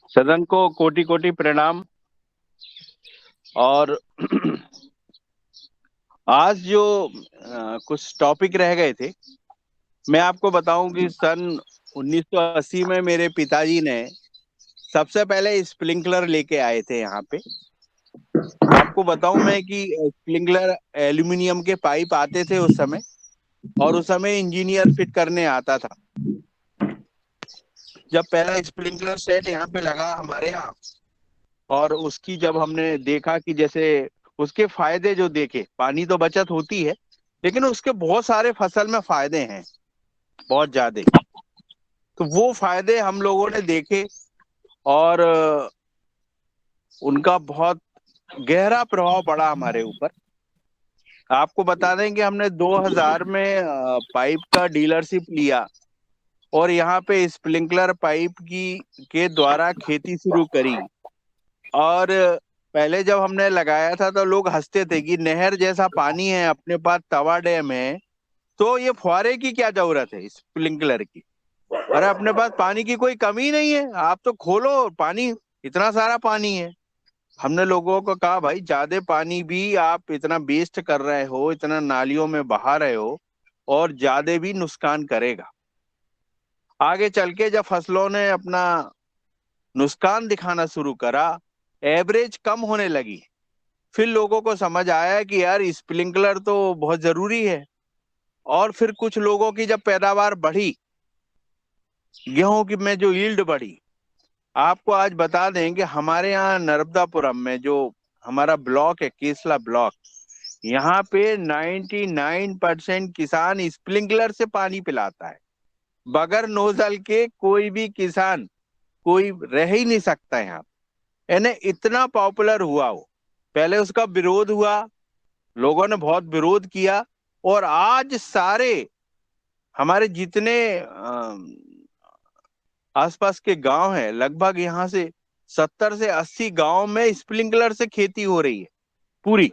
सदन को कोटि कोटि प्रणाम। और आज जो कुछ टॉपिक रह गए थे, मैं आपको बताऊं कि सन 1980 में मेरे पिताजी ने सबसे पहले स्प्रिंकलर लेके आए थे यहाँ पे। आपको बताऊं मैं कि स्प्रिंकलर एल्यूमिनियम के पाइप आते थे उस समय, और उस समय इंजीनियर फिट करने आता था। जब पहला स्प्रिंकलर सेट यहाँ पे लगा हमारे यहाँ, और उसकी जब हमने देखा कि जैसे उसके फायदे जो देखे, पानी तो बचत होती है, लेकिन उसके बहुत सारे फसल में फायदे हैं, बहुत ज्यादा। तो वो फायदे हम लोगों ने देखे, और उनका बहुत गहरा प्रभाव पड़ा हमारे ऊपर। आपको बता दें कि हमने 2000 में पाइप का डीलरशिप लिया, और यहाँ पे स्प्रिंकलर पाइप की के द्वारा खेती शुरू करी। और पहले जब हमने लगाया था तो लोग हंसते थे कि नहर जैसा पानी है अपने पास, तवा डैम है, तो ये फुहारे की क्या जरूरत है स्प्रिंकलर की। अरे अपने पास पानी की कोई कमी नहीं है, आप तो खोलो पानी, इतना सारा पानी है। हमने लोगों को कहा भाई ज्यादा पानी भी आप इतना वेस्ट कर रहे हो, इतना नालियों में बहा रहे हो, और ज्यादा भी नुकसान करेगा। आगे चल के जब फसलों ने अपना नुकसान दिखाना शुरू करा, एवरेज कम होने लगी, फिर लोगों को समझ आया कि यार स्प्रिंकलर तो बहुत जरूरी है। और फिर कुछ लोगों की जब पैदावार बढ़ी, गेहूं की में जो यील्ड बढ़ी, आपको आज बता दें कि हमारे यहाँ नर्मदापुरम में जो हमारा ब्लॉक है, केसला ब्लॉक, यहाँ पे 99% किसान स्प्रिंकलर से पानी पिलाता है। बगैर नोजल के कोई भी किसान कोई रह ही नहीं सकता यहाँ, यानी इतना पॉपुलर हुआ वो। पहले उसका विरोध हुआ, लोगों ने बहुत विरोध किया, और आज सारे हमारे जितने आसपास के गांव हैं, लगभग यहाँ से 70 से 80 गांव में स्प्रिंकलर से खेती हो रही है पूरी।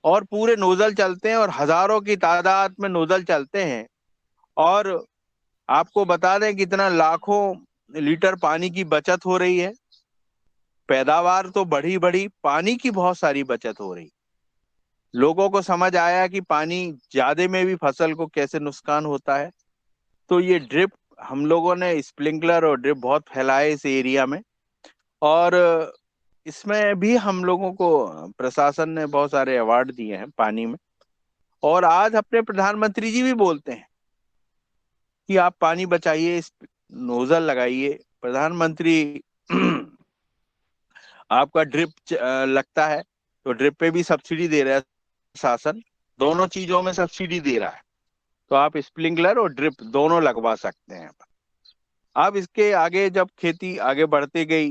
और पूरे नोजल चलते हैं, और हजारों की तादाद में नोजल चलते हैं। और आपको बता दें कितना लाखों लीटर पानी की बचत हो रही है। पैदावार तो बढ़ी बढ़ी, पानी की बहुत सारी बचत हो रही। लोगों को समझ आया कि पानी ज्यादा में भी फसल को कैसे नुकसान होता है। तो ये ड्रिप, हम लोगों ने स्प्रिंकलर और ड्रिप बहुत फैलाए इस एरिया में। और इसमें भी हम लोगों को प्रशासन ने बहुत सारे अवार्ड दिए हैं पानी में। और आज अपने प्रधानमंत्री जी भी बोलते हैं कि आप पानी बचाइए, इस नोजल लगाइए। प्रधानमंत्री आपका ड्रिप लगता है तो ड्रिप पे भी सब्सिडी दे रहा है शासन, दोनों चीजों में सब्सिडी दे रहा है। तो आप स्प्रिंकलर और ड्रिप दोनों लगवा सकते हैं। अब इसके आगे जब खेती आगे बढ़ती गई,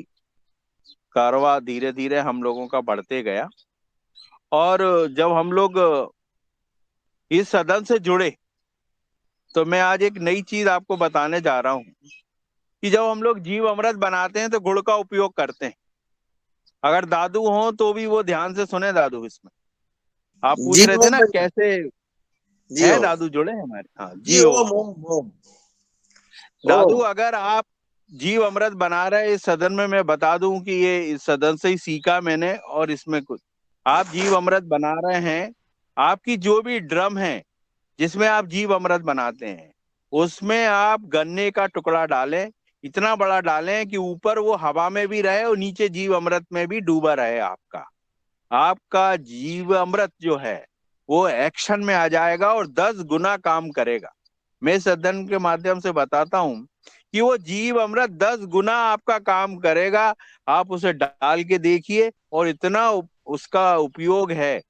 कारवा धीरे धीरे हम लोगों का बढ़ते गया, और जब हम लोग इस सदन से जुड़े, तो मैं आज एक नई चीज आपको बताने जा रहा हूँ कि जब हम लोग जीव अमृत बनाते हैं तो गुड़ का उपयोग करते हैं। अगर दादू हो तो भी वो ध्यान से सुने दादू इसमें। आप पूछ जी रहे थे ओम ना भाई। कैसे जी है, ओम। दादू जुड़े हैं हमारे, हाँ जी जी ओम ओम। ओम ओम। दादू ओम। अगर आप जीव अमृत बना रहे इस सदन में, मैं बता दूं कि ये इस सदन से ही सीखा मैंने। और इसमें कुछ आप जीव अमृत बना रहे हैं, आपकी जो भी ड्रम है जिसमें आप जीव अमृत बनाते हैं, उसमें आप गन्ने का टुकड़ा डालें, इतना बड़ा डालें कि ऊपर वो हवा में भी रहे और नीचे जीव अमृत में भी डूबा रहे। आपका आपका जीव अमृत जो है वो एक्शन में आ जाएगा और 10 गुना काम करेगा। मैं सदन के माध्यम से बताता हूं कि वो जीव अमृत 10 गुना आपका काम करेगा। आप उसे डाल के देखिए, और इतना उसका उपयोग है।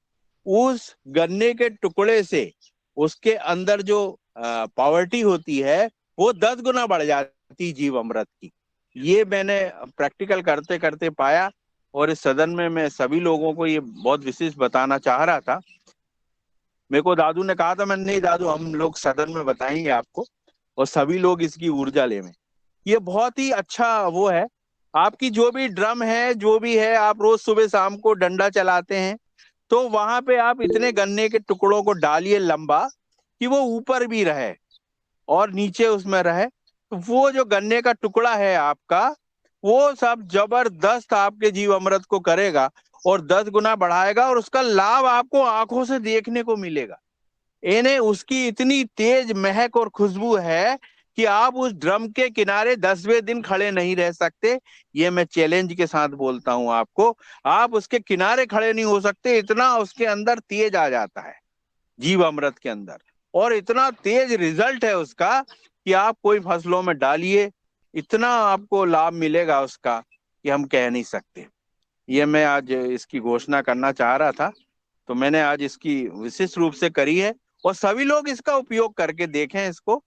उस गन्ने के टुकड़े से उसके अंदर जो पावर्टी होती है वो 10 गुना बढ़ जाती जीव अमृत की। ये मैंने प्रैक्टिकल करते करते पाया, और इस सदन में मैं सभी लोगों को ये बहुत विशेष बताना चाह रहा था। मेरे को दादू ने कहा था, मैंने नहीं दादू हम लोग सदन में बताएंगे आपको, और सभी लोग इसकी ऊर्जा लेवें। ये बहुत ही अच्छा वो है। आपकी जो भी ड्रम है, जो भी है, आप रोज सुबह शाम को डंडा चलाते हैं, तो वहां पे आप इतने गन्ने के टुकड़ों को डालिए लंबा कि वो ऊपर भी रहे और नीचे उसमें रहे। तो वो जो गन्ने का टुकड़ा है आपका, वो सब जबरदस्त आपके जीव अमृत को करेगा और 10 गुना बढ़ाएगा, और उसका लाभ आपको आंखों से देखने को मिलेगा। इन्हें उसकी इतनी तेज महक और खुशबू है कि आप उस ड्रम के किनारे 10वें दिन खड़े नहीं रह सकते। ये मैं चैलेंज के साथ बोलता हूं आपको, आप उसके किनारे खड़े नहीं हो सकते, इतना उसके अंदर तेज आ जाता है जीव अमृत के अंदर। और इतना तेज रिजल्ट है उसका कि आप कोई फसलों में डालिए, इतना आपको लाभ मिलेगा उसका कि हम कह नहीं सकते। ये मैं आज इसकी घोषणा करना चाह रहा था, तो मैंने आज इसकी विशिष्ट रूप से करी है। और सभी लोग इसका उपयोग करके देखें इसको।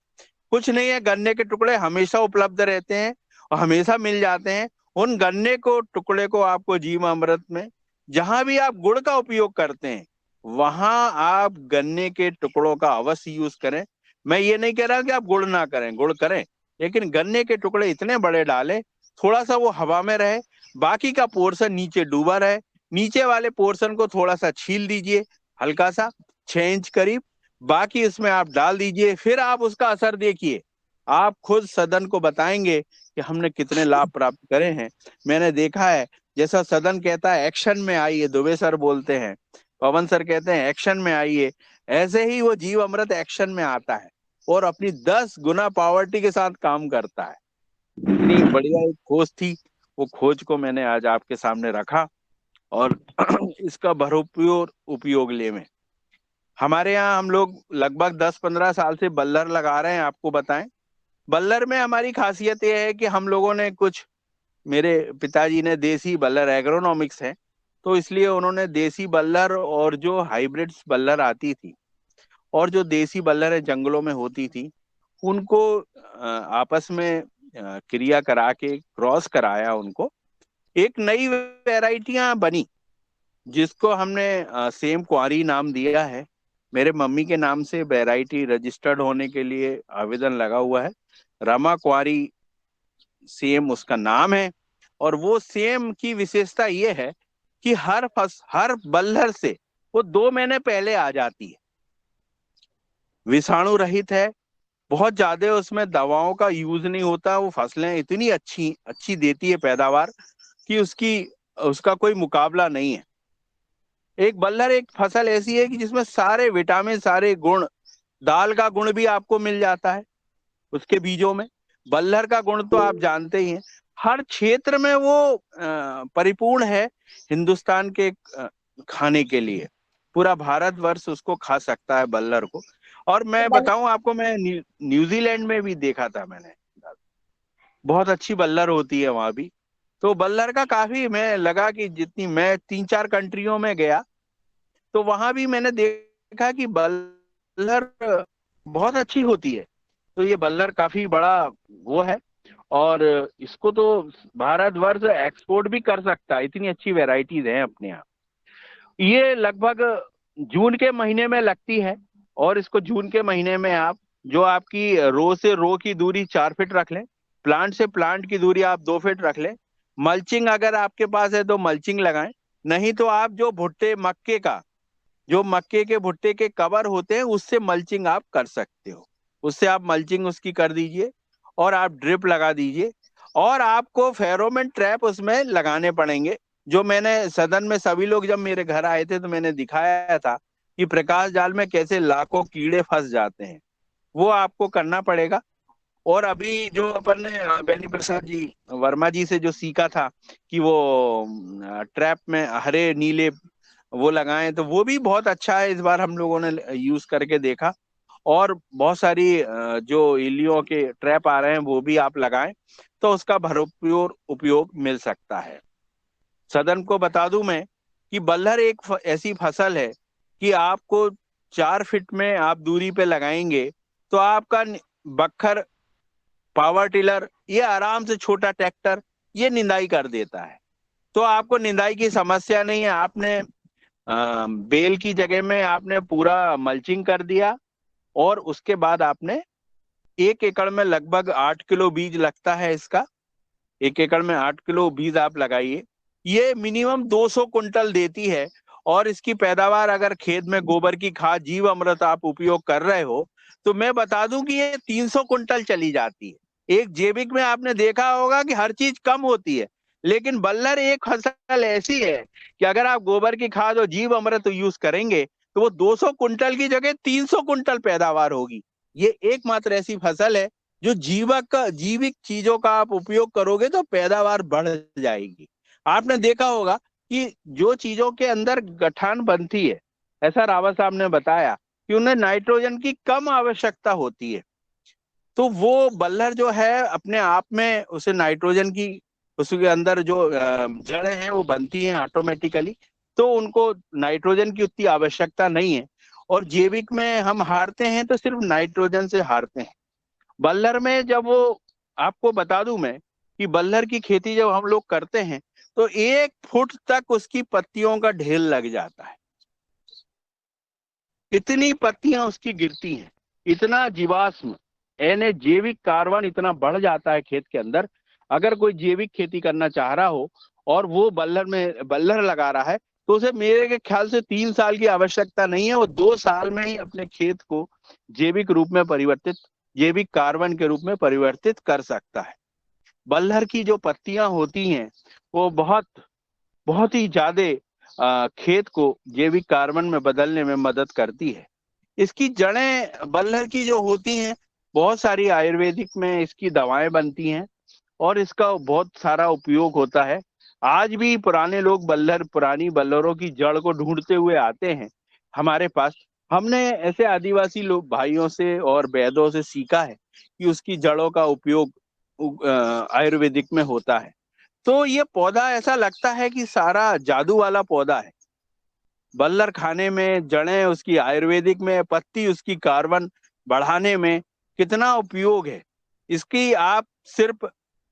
कुछ नहीं है, गन्ने के टुकड़े हमेशा उपलब्ध रहते हैं और हमेशा मिल जाते हैं। उन गन्ने को टुकड़े को आपको जीवामृत में, जहां भी आप गुड़ का उपयोग करते हैं वहां आप गन्ने के टुकड़ों का अवश्य यूज करें। मैं ये नहीं कह रहा कि आप गुड़ ना करें, गुड़ करें, लेकिन गन्ने के टुकड़े इतने बड़े डालें, थोड़ा सा वो हवा में रहे, बाकी का पोर्शन नीचे डूबा रहे। नीचे वाले पोर्शन को थोड़ा सा छील दीजिए, हल्का सा 6 इंच करीब, बाकी इसमें आप डाल दीजिए। फिर आप उसका असर देखिए, आप खुद सदन को बताएंगे कि हमने कितने लाभ प्राप्त करे हैं। मैंने देखा है, जैसा सदन कहता है एक्शन में आइए, दुबे सर बोलते हैं, पवन सर कहते हैं एक्शन में आइए, ऐसे ही वो जीव अमृत एक्शन में आता है और अपनी 10 गुना पावर्टी के साथ काम करता है। इतनी बढ़िया एक खोज थी, वो खोज को मैंने आज आपके सामने रखा और इसका भरपूर उपयोग ले में। हमारे यहाँ हम लोग लगभग 10-15 साल से बल्लर लगा रहे हैं। आपको बताएं, बल्लर में हमारी खासियत यह है कि हम लोगों ने कुछ, मेरे पिताजी ने देसी बल्लर, एग्रोनॉमिक्स है, तो इसलिए उन्होंने देसी बल्लर और जो हाइब्रिड्स बल्लर आती थी और जो देसी बल्लर है जंगलों में होती थी, उनको आपस में क्रिया करा के क्रॉस कराया, उनको एक नई वैरायटियां बनी जिसको हमने सेम कुआरी नाम दिया है। मेरे मम्मी के नाम से वैरायटी रजिस्टर्ड होने के लिए आवेदन लगा हुआ है, रमा कुआरी सेम उसका नाम है। और वो सेम की विशेषता ये है कि हर बल्लर से वो 2 महीने पहले आ जाती है, विषाणु रहित है, बहुत ज्यादा उसमें दवाओं का यूज नहीं होता। वो फसलें इतनी अच्छी अच्छी देती है पैदावार कि उसकी उसका कोई मुकाबला नहीं है। एक बल्लर एक फसल ऐसी है कि जिसमें सारे विटामिन, सारे गुण, दाल का गुण भी आपको मिल जाता है उसके बीजों में। बल्लर का गुण तो आप जानते ही हैं, हर क्षेत्र में वो परिपूर्ण है। हिंदुस्तान के खाने के लिए पूरा भारतवर्ष उसको खा सकता है, बल्लर को। और मैं बताऊं आपको, मैं न्यूजीलैंड में भी देखा था मैंने, बहुत अच्छी बल्लर होती है वहां भी। तो बल्लर का काफी, मैं लगा कि जितनी मैं 3-4 कंट्रियों में गया तो वहां भी मैंने देखा कि बल्लर बहुत अच्छी होती है। तो ये बल्लर काफी बड़ा वो है, और इसको तो भारतवर्ष एक्सपोर्ट भी कर सकता है, इतनी अच्छी वैरायटीज हैं अपने यहाँ। ये लगभग जून के महीने में लगती है, और इसको जून के महीने में आप, जो आपकी रो से रो की दूरी 4 फीट रख लें, प्लांट से प्लांट की दूरी आप 2 फीट रख लें। मल्चिंग अगर आपके पास है तो मल्चिंग लगाएं, नहीं तो आप जो भुट्टे मक्के का, जो मक्के के भुट्टे के कवर होते हैं उससे मल्चिंग आप कर सकते हो, उससे आप मल्चिंग उसकी कर दीजिए और आप ड्रिप लगा दीजिए। और आपको फेरोमोन ट्रैप उसमें लगाने पड़ेंगे, जो मैंने सदन में सभी लोग जब मेरे घर आए थे तो मैंने दिखाया था कि प्रकाश जाल में कैसे लाखों कीड़े फंस जाते हैं, वो आपको करना पड़ेगा। और अभी जो अपन ने बेनी प्रसाद जी वर्मा जी से जो सीखा था कि वो ट्रैप में हरे नीले वो लगाएं, तो वो भी बहुत अच्छा है। इस बार हम लोगों ने यूज करके देखा, और बहुत सारी जो इलियो के ट्रैप आ रहे हैं वो भी आप लगाएं, तो उसका भरपूर उपयोग मिल सकता है। सदन को बता दूं मैं कि बल्लर एक ऐसी फसल है कि आपको 4 फीट में आप दूरी पे लगाएंगे तो आपका बखर, पावर टिलर, ये आराम से, छोटा ट्रैक्टर, ये निंदाई कर देता है। तो आपको निंदाई की समस्या नहीं है। आपने बेल की जगह में आपने पूरा मल्चिंग कर दिया, और उसके बाद आपने 1 एकड़ में लगभग 8 किलो बीज लगता है इसका, 1 एकड़ में 8 किलो बीज आप लगाइए, ये मिनिमम 200 कुंटल देती है। और इसकी पैदावार, अगर खेत में गोबर की खाद, जीव अमृत आप उपयोग कर रहे हो, तो मैं बता दूं कि ये 300 कुंटल चली जाती है। एक जैविक में आपने देखा होगा कि हर चीज कम होती है, लेकिन बल्लर एक फसल ऐसी है कि अगर आप गोबर की खाद और जीव अमृत यूज करेंगे तो वो 200 कुंटल की जगह 300 कुंटल पैदावार होगी। ये एकमात्र ऐसी फसल है जो जीविक चीजों का आप उपयोग करोगे तो पैदावार बढ़ जाएगी। आपने देखा होगा कि जो चीजों के अंदर गठान बनती है, ऐसा रावत साहब ने बताया कि उन्हें नाइट्रोजन की कम आवश्यकता होती है, तो वो बल्लर जो है अपने आप में उसे नाइट्रोजन की, उसके अंदर जो जड़ें हैं वो बनती हैं ऑटोमेटिकली, तो उनको नाइट्रोजन की उतनी आवश्यकता नहीं है। और जैविक में हम हारते हैं तो सिर्फ नाइट्रोजन से हारते हैं। बल्लर में जब वो, आपको बता दूं मैं कि बल्लर की खेती जब हम लोग करते हैं तो 1 फुट तक उसकी पत्तियों का ढेर लग जाता है, इतनी पत्तियां उसकी गिरती हैं, इतना जीवाश्म यानी जैविक कार्बन इतना बढ़ जाता है खेत के अंदर। अगर कोई जैविक खेती करना चाह रहा हो और वो बल्लर में बल्लर लगा रहा है तो उसे मेरे के ख्याल से 3 साल की आवश्यकता नहीं है, वो 2 साल में ही अपने खेत को जैविक रूप में परिवर्तित, जैविक कार्बन के रूप में परिवर्तित कर सकता है। बल्लर की जो पत्तियां होती हैं वो बहुत बहुत ही ज्यादा खेत को जैविक कार्बन में बदलने में मदद करती है। इसकी जड़ें बल्लर की जो होती हैं, बहुत सारी आयुर्वेदिक में इसकी दवाएं बनती हैं और इसका बहुत सारा उपयोग होता है। आज भी पुराने लोग बल्लर, पुरानी बल्लरों की जड़ को ढूंढते हुए आते हैं हमारे पास। हमने ऐसे आदिवासी लोग भाइयों से और वैद्यों से सीखा है कि उसकी जड़ों का उपयोग आयुर्वेदिक में होता है। तो ये पौधा ऐसा लगता है कि सारा जादू वाला पौधा है। बल्लर खाने में, जड़ें उसकी आयुर्वेदिक में, पत्ती उसकी कार्बन बढ़ाने में कितना उपयोग है इसकी। आप सिर्फ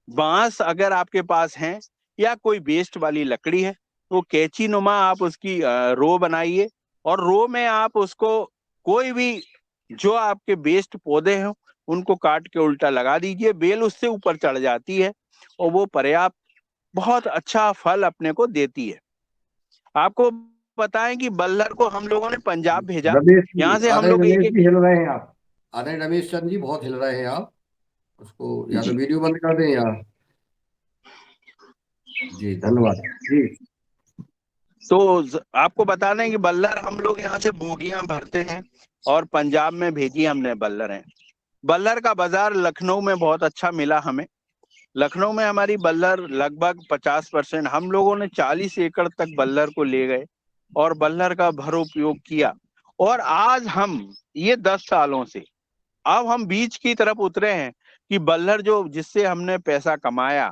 बांस अगर आपके पास है या कोई वेस्ट वाली लकड़ी है तो कैंची नुमा आप उसकी रो बनाइए और रो में आप उसको कोई भी जो आपके वेस्ट पौधे हैं उनको काट के उल्टा लगा दीजिए, बेल उससे ऊपर चढ़ जाती है और वो पर्याप्त बहुत अच्छा फल अपने को देती है। आपको बताएं कि बल्लर को हम लोगों ने पंजाब भेजा, रमेश जी, यहाँ से हम अरे लोग एक रमेश एक, जी हिल रहे हैं आप। अरे रमेश चंद जी बहुत हिल रहे हैं आप। उसको या तो जी। वीडियो बंद कर दें या। जी धन्यवाद जी। तो आपको बता दें कि बल्लर हम लोग यहाँ से बोगियां भरते हैं और पंजाब में भेजी हमने बल्लर हैं। बल्लर का बाजार लखनऊ में बहुत अच्छा मिला हमें। लखनऊ में हमारी बल्लर लगभग 50%, हम लोगों ने 40 एकड़ तक बल्लर को ले गए और बल्लर का भर उपयोग किया। और आज हम, ये 10 सालों से अब हम बीज की तरफ उतरे हैं कि बल्लर जो जिससे हमने पैसा कमाया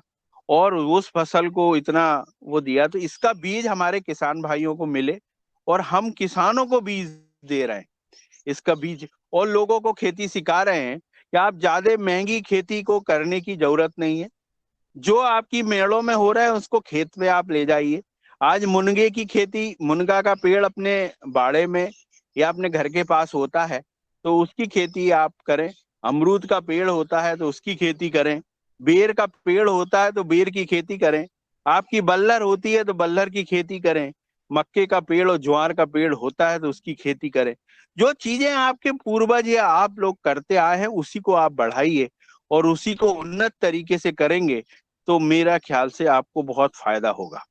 और उस फसल को इतना वो दिया, तो इसका बीज हमारे किसान भाइयों को मिले और हम किसानों को बीज दे रहे हैं इसका बीज, और लोगों को खेती सिखा रहे हैं कि आप ज्यादा महंगी खेती को करने की जरूरत नहीं है। जो आपकी मेड़ों में हो रहा है उसको खेत में आप ले जाइए। आज मुनगे की खेती, मुनगा का पेड़ अपने बाड़े में या अपने घर के पास होता है तो उसकी खेती आप करें। अमरूद का पेड़ होता है तो उसकी खेती करें। बेर का पेड़ होता है तो बेर की खेती करें। आपकी बल्लर होती है तो बल्लर की खेती करें। मक्के का पेड़ और ज्वार का पेड़ होता है तो उसकी खेती करें। जो चीजें आपके पूर्वज या आप लोग करते आए हैं उसी को आप बढ़ाइए और उसी को उन्नत तरीके से करेंगे तो मेरा ख्याल से आपको बहुत फायदा होगा।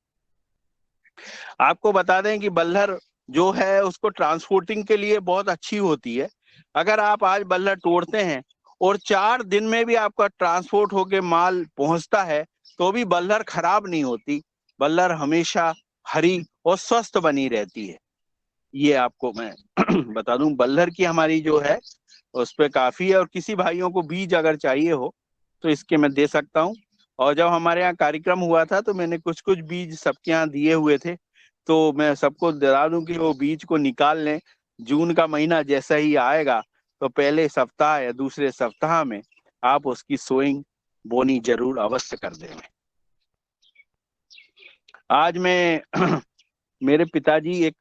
आपको बता दें कि बल्लर जो है उसको ट्रांसपोर्टिंग के लिए बहुत अच्छी होती है। अगर आप आज बल्लर तोड़ते हैं और 4 दिन में भी आपका ट्रांसपोर्ट होके माल पहुंचता है तो भी बल्लर खराब नहीं होती। बल्लर हमेशा हरी और स्वस्थ बनी रहती है। ये आपको मैं बता दूं, बल्लर की हमारी जो है उस पे काफी है। और किसी भाइयों को बीज अगर चाहिए हो तो इसके मैं दे सकता हूँ। और जब हमारे यहाँ कार्यक्रम हुआ था तो मैंने कुछ कुछ बीज सबके यहाँ दिए हुए थे, तो मैं सबको बता दूं कि वो बीज को निकाल लें। जून का महीना जैसा ही आएगा तो पहले सप्ताह या दूसरे सप्ताह में आप उसकी सोइंग बोनी जरूर अवश्य कर दें। आज मैं मेरे पिताजी एक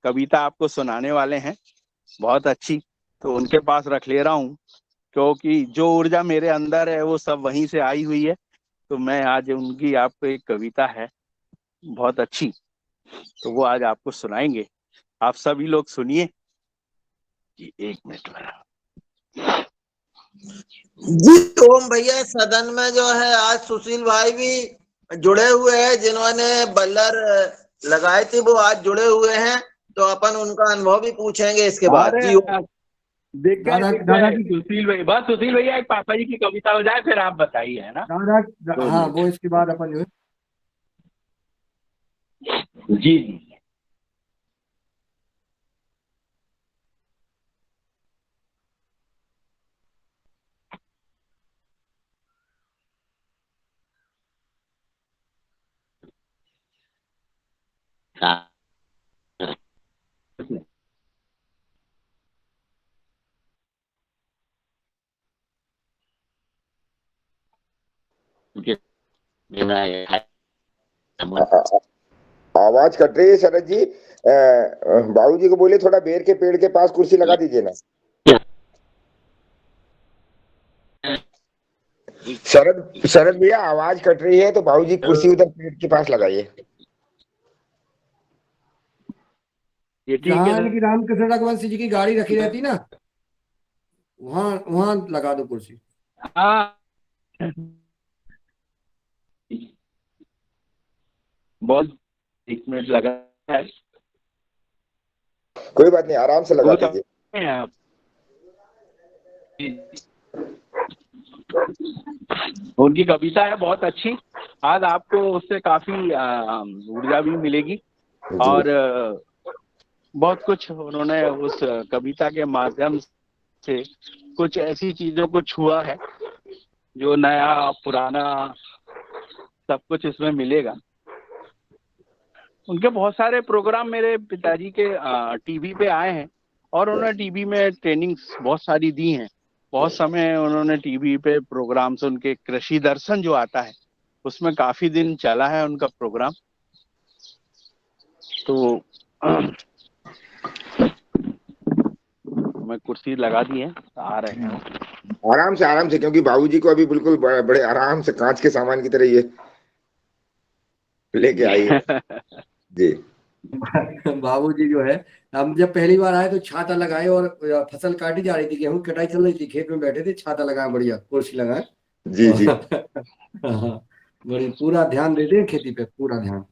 कविता आपको सुनाने वाले हैं, बहुत अच्छी, तो उनके पास रख ले रहा हूँ क्योंकि जो ऊर्जा मेरे अंदर है वो सब वहीं से आई हुई है। तो मैं आज उनकी, आपको एक कविता है बहुत अच्छी, तो वो आज आपको सुनाएंगे। आप सभी लोग सुनिए। जी 1 मिनट में। जी ओम भैया, सदन में जो है आज सुशील भाई भी जुड़े हुए हैं, जिन्होंने बल्लर लगाए थे, वो आज जुड़े हुए हैं, तो अपन उनका अनुभव भी पूछेंगे इसके बाद। अरे जी ओम। दिख गए दिख गए दादाजी सुशील भाई, बस सुशील भैया एक पापा जी की कविता हो जाए फिर आप बताइए, है ना। दो हाँ, मिनट वो इसके बाद अपन जो है जी जी। आवाज कट रही है शरद जी। बाबू जी को बोले थोड़ा बेर के पेड़ के पास कुर्सी लगा दीजिए ना। शरद शरद भैया आवाज कट रही है तो बाबू जी कुर्सी उधर पेड़ के पास लगाइए। ये ठीक है जहाँ सर। इनकी रामकृष्ण रघुवंशी जी की गाड़ी रखी रहती ना, वहां वहां लगा दो कुर्सी। हाँ बहुत, 1 मिनट लगा है। कोई बात नहीं, आराम से लगा वो दीजिए। करते हैं आप। उनकी कविता है बहुत अच्छी। आज आपको उससे काफी ऊर्जा भी मिलेगी। जी। और बहुत कुछ उन्होंने उस कविता के माध्यम से कुछ ऐसी चीजों को छुआ है जो नया पुराना सब कुछ इसमें मिलेगा। उनके बहुत सारे प्रोग्राम मेरे पिताजी के टीवी पे आए हैं, और उन्होंने टीवी में ट्रेनिंग्स बहुत सारी दी हैं। बहुत समय उन्होंने टीवी पे प्रोग्राम्स, उनके कृषि दर्शन जो आता है उसमें काफी दिन चला है उनका प्रोग्राम। तो मैं कुर्सी लगा दी है, आ रहे हैं। आराम से, क्योंकि बाबूजी को अभी बिल्कुल बड़े आराम से कांच के सामान की तरह ये लेके आइए। जी। बाबूजी जो है, हम जब पहली बार आए तो छाता लगाए और फसल काटी जा रही थी, गेहूं की कटाई चल रही थी, खेत में बैठे थे, छाता लगाए, बढ़िया कुर्सी लगाए। जी जी। और हाँ, बड़ी पूरा ध्यान देते हैं खेती पे, पूरा ध्यान।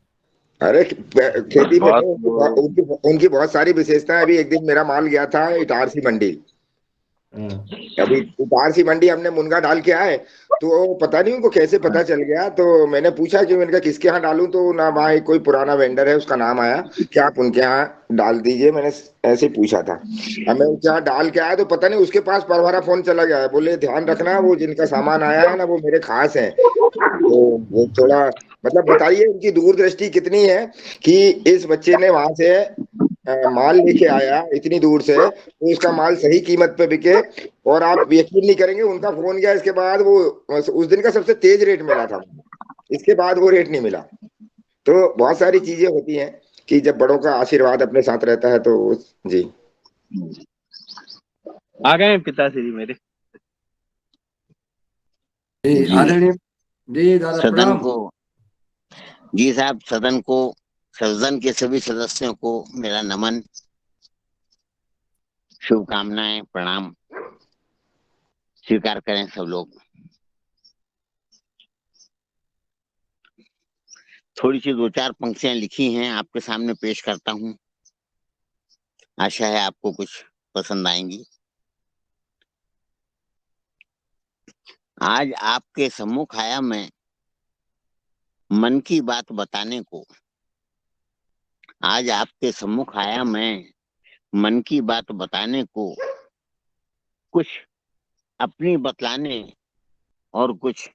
अरे खेती पे बहुत तो उनकी उनकी बहुत सारी विशेषताएं। अभी एक दिन मेरा माल गया था इटारसी मंडी। हाँ। अभी इटारसी मंडी हमने मुनगा डाल के आए, तो पता नहीं उनको कैसे पता चल गया। तो मैंने पूछा कि मैंने कहा किसके यहाँ डालूं, तो ना वहाँ कोई पुराना वेंडर है उसका नाम आया कि आप उनके यहाँ डाल दीजिए। मैंने ऐसे ही पूछा था। अब मैं उनके यहाँ डाल के आया तो पता नहीं उसके पास परवारा फोन चला गया है। बोले ध्यान रखना, वो जिनका सामान आया है ना वो मेरे खास है। तो वो थोड़ा, मतलब बताइए उनकी दूरदृष्टि कितनी है कि इस बच्चे ने वहां से माल लेके आया इतनी दूर से, तो उसका माल सही कीमत पे बिके। और आप यकीन नहीं करेंगे, उनका फोन गया इसके बाद वो उस दिन का सबसे तेज रेट मिला था। इसके बाद वो रेट नहीं मिला। तो बहुत सारी चीजें होती हैं कि जब बड़ों का आशीर्वाद अपने साथ रहता है तो जी। आ गए हैं पिताश्री मेरे। जी जी आदरणीय, जी दादा सदन प्रणाम। को, जी साहब, सदन को, सदन के सभी सदस्यों को मेरा नमन, शुभकामनाएं, प्रणाम स्वीकार करें सब लोग। थोड़ी सी 2-4 पंक्तियां लिखी हैं, आपके सामने पेश करता हूं। आशा है आपको कुछ पसंद आएंगी। आज आपके सम्मुख आया मैं मन की बात बताने को। आज आपके सम्मुख आया मैं मन की बात बताने को, कुछ अपनी बतलाने और कुछ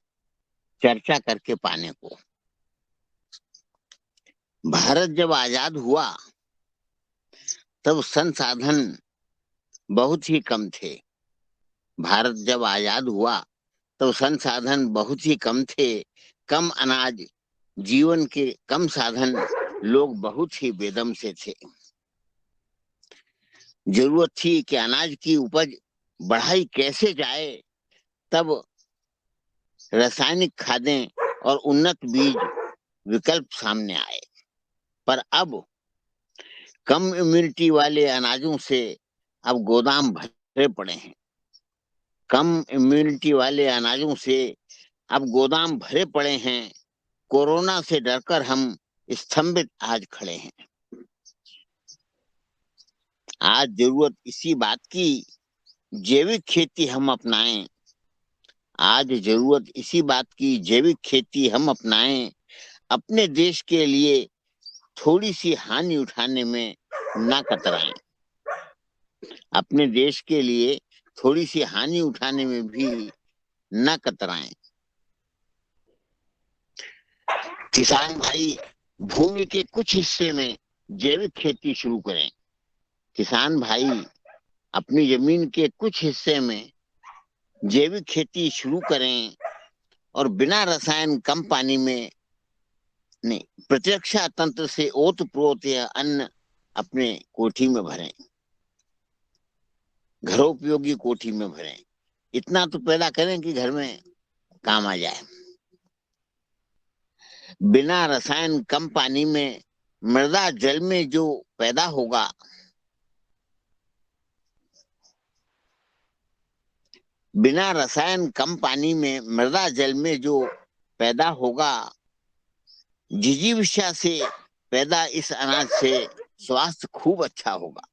चर्चा करके पाने को। भारत जब आजाद हुआ तब संसाधन बहुत ही कम थे। भारत जब आजाद हुआ तब संसाधन बहुत ही कम थे। कम अनाज, जीवन के कम साधन, लोग बहुत ही बेदम से थे। जरूरत थी कि अनाज की उपज बढ़ाई कैसे जाए। तब रासायनिक खादें और उन्नत बीज विकल्प सामने आए। पर अब कम इम्यूनिटी वाले अनाजों से अब गोदाम भरे पड़े हैं। कम इम्यूनिटी वाले अनाजों से अब गोदाम भरे पड़े हैं। कोरोना से डरकर हम स्तंभित आज खड़े हैं। आज जरूरत इसी बात की जैविक खेती हम अपनाएं। आज जरूरत इसी बात की जैविक खेती हम अपनाएं। अपने देश के लिए थोड़ी सी हानि उठाने में ना कतराएं। अपने देश के लिए थोड़ी सी हानि उठाने में भी ना कतराएं। किसान भाई भूमि के कुछ हिस्से में जैविक खेती शुरू करें। किसान भाई अपनी जमीन के कुछ हिस्से में जैविक खेती शुरू करें और बिना रसायन कम पानी में नहीं प्रतिरक्षा तंत्र से ओतप्रोत या अन्न अपने कोठी में भरें, घरोपयोगी कोठी में भरें। इतना तो पैदा करें कि घर में काम आ जाए। बिना रसायन कम पानी में मृदा जल में जो पैदा होगा, बिना रसायन कम पानी में मृदा जल में जो पैदा होगा, जिजीविषा से पैदा इस अनाज से स्वास्थ्य खूब अच्छा होगा।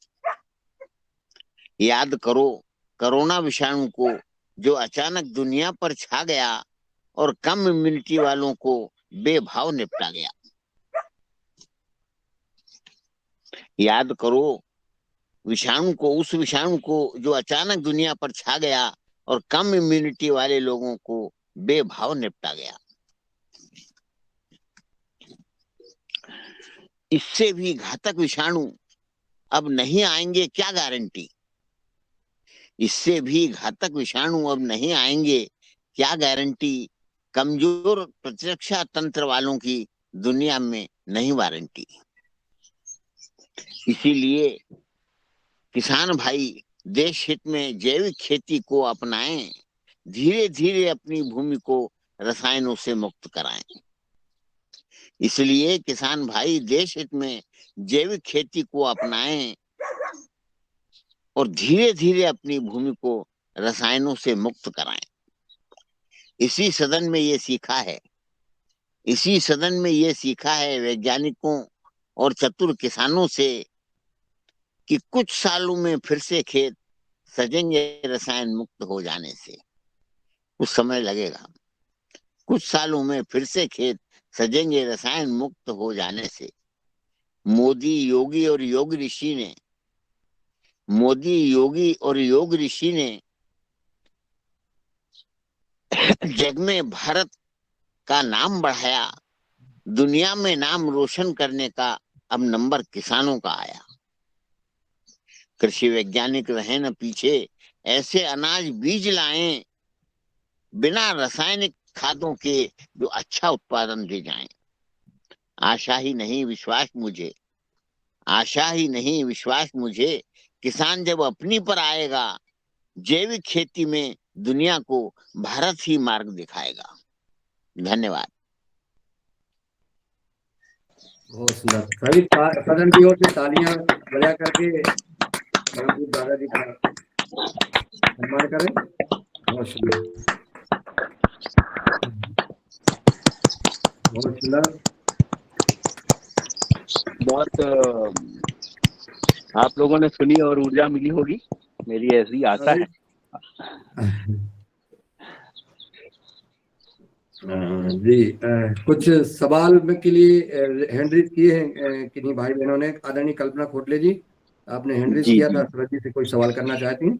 याद करो कोरोना विषाणु को जो अचानक दुनिया पर छा गया और कम इम्यूनिटी वालों को बेभाव निपटा गया। याद करो उस विषाणु को जो अचानक दुनिया पर छा गया और कम इम्यूनिटी वाले लोगों को बेभाव निपटा गया। इससे भी घातक विषाणु अब नहीं आएंगे, क्या गारंटी? इससे भी घातक विषाणु अब नहीं आएंगे, क्या गारंटी? कमजोर प्रतिरक्षा तंत्र वालों की दुनिया में नहीं वारंटी। इसीलिए किसान भाई देश हित में जैविक खेती को अपनाएं। धीरे धीरे अपनी भूमि को रसायनों से मुक्त कराएं। इसलिए किसान भाई देश हित में जैविक खेती को अपनाएं और धीरे धीरे अपनी भूमि को रसायनों से मुक्त कराएं। इसी सदन में ये सीखा है वैज्ञानिकों और चतुर किसानों से कि कुछ सालों में फिर से खेत सजेंगे रसायन मुक्त हो जाने से। कुछ समय लगेगा। कुछ सालों में फिर से खेत सजेंगे रसायन मुक्त हो जाने से। मोदी योगी और योग ऋषि ने जग में भारत का नाम बढ़ाया। दुनिया में नाम रोशन करने का अब नंबर किसानों का आया। कृषि वैज्ञानिक रहे न पीछे, ऐसे अनाज बीज लाएं बिना रासायनिक खादों के जो अच्छा उत्पादन दे जाएं। आशा ही नहीं विश्वास मुझे किसान जब अपनी पर आएगा, जैविक खेती में दुनिया को भारत ही मार्ग दिखाएगा। धन्यवाद। बहुत सुंदर। सभी सदन की ओर से तालियां बजा करके परमपूज्य दादाजी का सम्मान करें। बहुत सुंदर, बहुत सुंदर। बहुत आप लोगों ने सुनी और ऊर्जा मिली होगी, मेरी ऐसी आशा है। जी, कुछ सवाल में के लिए हैंड रेज किए हैं किन्हीं भाई बहनों ने। आदरणीय कल्पना खोटले जी, आपने हैंड रेज किया था, सूरज जी से कोई सवाल करना चाहती हैं?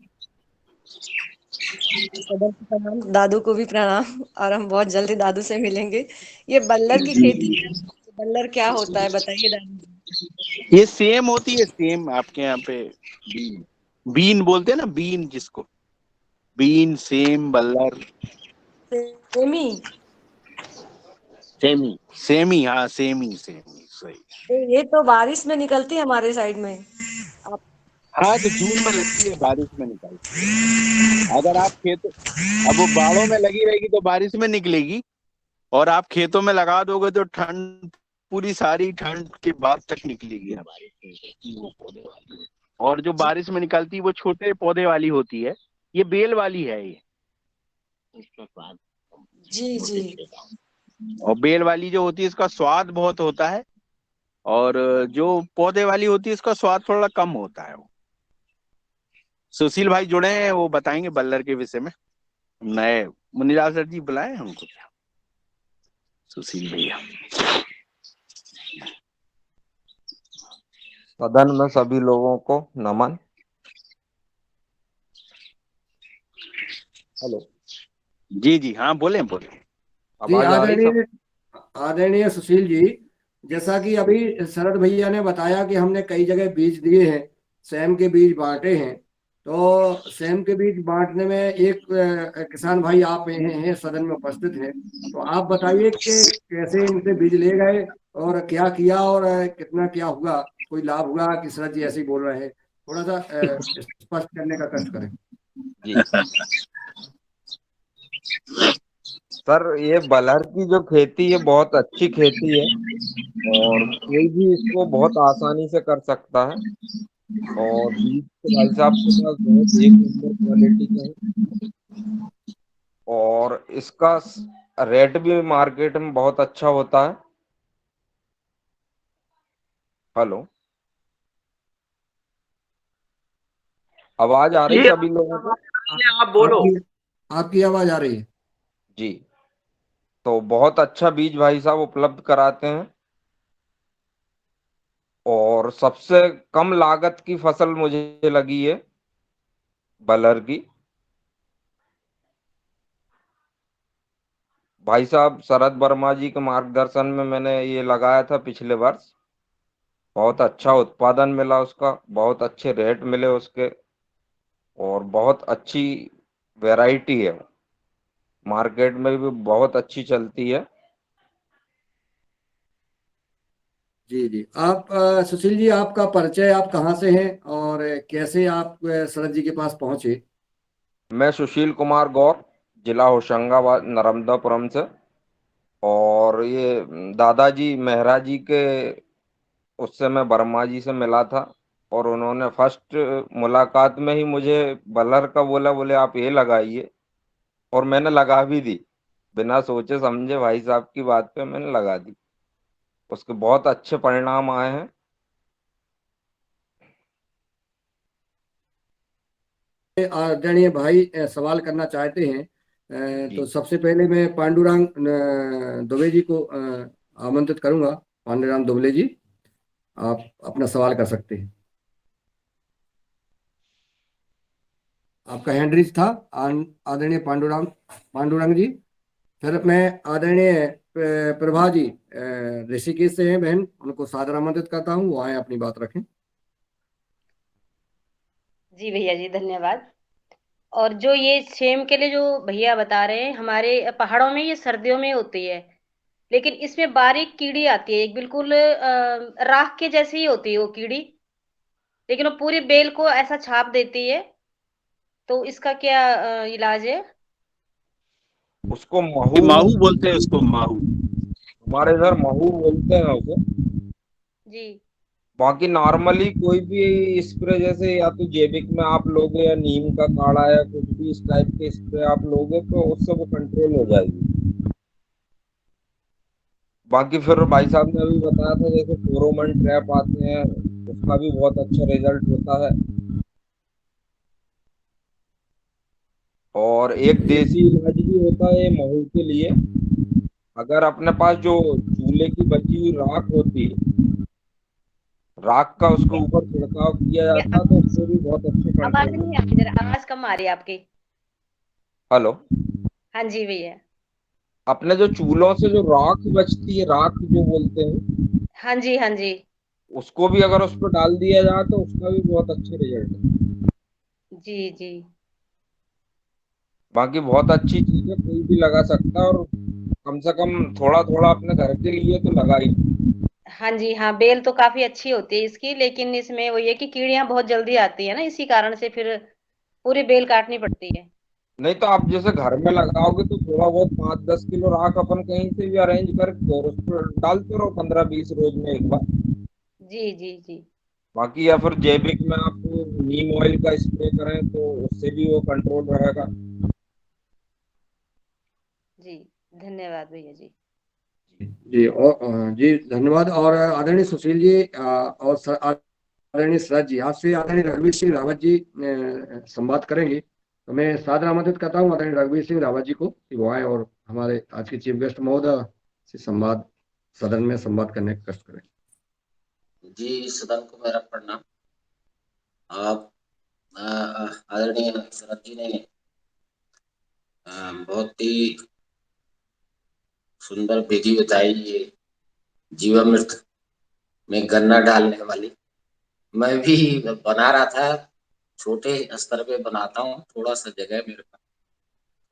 दादू को भी प्रणाम, और हम बहुत जल्दी दादू से मिलेंगे। ये बल्लर की खेती, बल्लर क्या होता है बताइए दादू। ये सेम होती है, सेम आपके यहाँ पे बीन बोलते हैं ना, बीन जिसको, बीन, सेम, बल्लर, सेमी, हाँ सेमी सही। ये तो बारिश में निकलती है हमारे साइड में। हाँ तो जून में लगती है, बारिश में निकलती है। अगर आप अब वो बाड़ों में लगी रहेगी तो बारिश में निकलेगी, और आप खेतों में लगा दोगे तो पूरी सारी ठंड के बाद तक निकलेगी हमारे। और जो बारिश में निकलती है वो छोटे पौधे वाली होती है, ये बेल वाली है ये। इसका स्वाद जी जी। और बेल वाली जो होती है इसका स्वाद बहुत होता है, और जो पौधे वाली होती है इसका स्वाद थोड़ा कम होता है। वो सुशील भाई जुड़े हैं, वो बताएंगे बल्लर के विषय में। नए मुनीलाल सर जी बुलाए हैं उनको क्या, सुशील भैया। सदन में सभी लोगों को नमन। हेलो। जी जी हाँ, बोले बोले। जी आवाज आ रही सब? आदरणीय आदरणीय सुशील जी, जैसा कि अभी शरद भैया ने बताया कि हमने कई जगह बीज दिए हैं, सेम के बीज बांटे हैं। तो सेम के बीज बांटने में एक किसान भाई आप हैं सदन में उपस्थित हैं, तो आप बताइए कि कैसे इनसे बीज ले गए और क्या किया और कितना क्या हुआ, कोई लाभ हुआ कि शरद जी ऐसे ही बोल रहे हैं? थोड़ा सा स्पष्ट करने का कष्ट करें। जी सर, ये बलहर की जो खेती है बहुत अच्छी खेती है, और कोई भी इसको बहुत आसानी से कर सकता है। और बीज तो भाई साहब के पास बहुत एक नंबर क्वालिटी का है, और इसका रेट भी मार्केट में बहुत अच्छा होता है। हेलो, आवाज आ रही सभी लोगों को? आप बोलो। आपकी आपकी आवाज आ रही है। जी, तो बहुत अच्छा बीज भाई साहब उपलब्ध कराते हैं, और सबसे कम लागत की फसल मुझे लगी है बलहर की। भाई साहब शरद वर्मा जी के मार्गदर्शन में मैंने ये लगाया था पिछले वर्ष। बहुत अच्छा उत्पादन मिला उसका, बहुत अच्छे रेट मिले उसके, और बहुत अच्छी वैरायटी है, मार्केट में भी बहुत अच्छी चलती है। जी जी। आप सुशील जी, आपका परिचय, आप कहाँ से हैं और कैसे आप शरद जी के पास पहुंचे? मैं सुशील कुमार गौर, जिला होशंगाबाद नर्मदापुरम से। और ये दादाजी मेहरा जी के, उससे मैं वर्मा जी से मिला था, और उन्होंने फर्स्ट मुलाकात में ही मुझे बलर का बोला, बोले आप ये लगाइए, और मैंने लगा भी दी। बिना सोचे समझे भाई साहब की बात पे मैंने लगा दी, उसके बहुत अच्छे परिणाम आए हैं। आदरणीय भाई सवाल करना चाहते हैं, तो जी, सबसे पहले मैं पांडुरंग दुबे जी को आमंत्रित करूंगा। पांडुरंग दुबे जी, आप अपना सवाल कर सकते हैं। आपका हैंड रेज था आदरणीय पांडुरंग पांडुरंग जी। फिर मैं आदरणीय प्रभा जी ऋषिकेश से हैं बहन, उनको सादर आमंत्रित करता हूँ, वो आए अपनी बात रखें। जी भैया जी, धन्यवाद। और जो ये सेम के लिए जो भैया बता रहे हैं, हमारे पहाड़ों में ये सर्दियों में होती है, लेकिन इसमें बारीक कीड़ी आती है, एक बिल्कुल राख के जैसी ही होती है वो कीड़ी, लेकिन वो पूरी बेल को ऐसा छाप देती है। तो इसका क्या इलाज है? उसको महू, माहू बोलते हैं उसको, माहू। हमारे इधर महू बोलते हैं उसे। जी बाकी नॉर्मली कोई भी स्प्रे, जैसे या तो जैविक में आप लोगे या नीम का काढ़ा या कुछ भी इस टाइप के स्प्रे आप लोगे, तो उससे वो कंट्रोल हो जाएगी। बाकी फिर भाई साहब ने अभी बताया था, जैसे फेरोमोन ट्रैप आते हैं, उसका भी बहुत अच्छा रिजल्ट होता है। और एक देसी इलाज भी होता है महू के लिए। अगर अपने पास जो चूल्हे की बची हुई राख होती है, राख का उसके ऊपर छिड़काव किया ये जाता है, तो उससे भी बहुत अच्छे आवाज कंट्रोल नहीं होता आ रही, जरा आवाज कम आ रही है आपकी। है। हेलो। हाँ जी भैया। अपने जो चूल्हों से जो राख बचती है, राख जो बोलते हैं, हाँ जी हाँ जी। उसको भी अगर उस पर डाल दिया जाए तो उसका भी बहुत अच्छे रिजल्ट है। जी जी। बाकी बहुत अच्छी चीज है, कोई भी लगा सकता है, और कम से कम थोड़ा थोड़ा अपने घर के लिए तो लगा ही। हाँ जी हाँ, बेल तो काफी अच्छी होती है इसकी, लेकिन इसमें वो ये कि कीड़ियां बहुत जल्दी आती है ना, इसी कारण से फिर पूरी बेल काटनी पड़ती है। नहीं तो आप जैसे घर में लगाओगे तो थोड़ा बहुत 5-10 किलो राख अपन कहीं से भी अरेंज करके और उस पर डालते रहो 15-20 रोज में एक बार। जी जी जी। बाकी या फिर जैविक में आप नीम ऑयल का स्प्रे करें तो उससे भी वो कंट्रोल रहेगा। जी धन्यवाद भैया जी। जी और जी धन्यवाद। और आदरणीय सुशील जी और आदरणीय शरद जी, आपसे आदरणीय रघुवीर सिंह रावत जी संवाद करेंगे। तो मैं सादर आमंत्रित करता हूँ आदरणीय रघुवीर सिंह रावत जी को कि वो आए और हमारे आज के चीफ गेस्ट महोदय से सदन में संवाद करने का कष्ट करें। जी सदन को मेरा प्रणाम। आप आदरणीय शरद जी ने बहुत ही सुंदर विधि बताई, ये जीवामृत में गन्ना डालने वाली। मैं भी बना रहा था, छोटे स्तर पे बनाता हूँ, थोड़ा सा जगह है मेरे पास,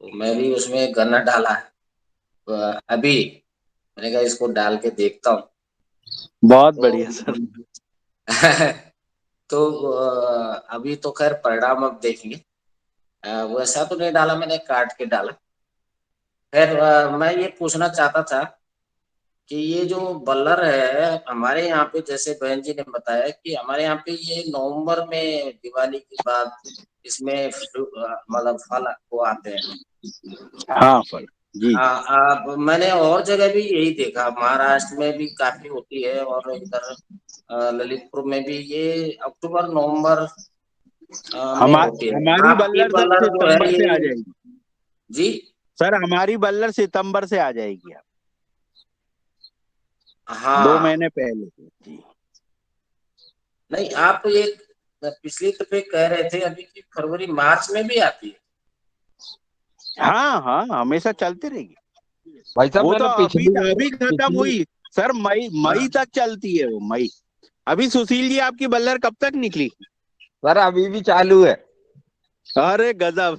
तो मैं भी उसमें गन्ना डाला है। अभी मैंने कहा इसको डाल के देखता हूँ। बहुत तो बढ़िया सर। तो अभी तो खैर परिणाम अब देखेंगे। वैसा तो नहीं डाला, मैंने काट के डाला। खैर मैं ये पूछना चाहता था कि ये जो बल्लर है हमारे यहाँ पे, जैसे बहन जी ने बताया कि हमारे यहाँ पे ये नवंबर में दिवाली के बाद इसमें मतलब फल वो आते हैं। हाँ फल जी जी। मैंने और जगह भी यही देखा, महाराष्ट्र में भी काफी होती है और इधर ललितपुर में भी ये अक्टूबर नवंबर में होती है। हमारी आपकी बल्लर सर बल्लर जो है सितंबर से आ ये, जाएगी। जी सर हमारी बल्लर सितंबर से आ जाएगी, आप 2 हाँ, महीने पहले से जी। नहीं आप ये पिछली दफे कह रहे थे अभी कि फरवरी मार्च में भी आती है। हाँ हाँ हमेशा चलती रहेगी। भाई साहब वो तो मैंने अभी पिछली बार अभी खत्म पिछली हुई सर, मई मई तक चलती है वो, मई। अभी सुशील जी आपकी बल्लर कब तक निकली? सर अभी भी चालू है। अरे गजब।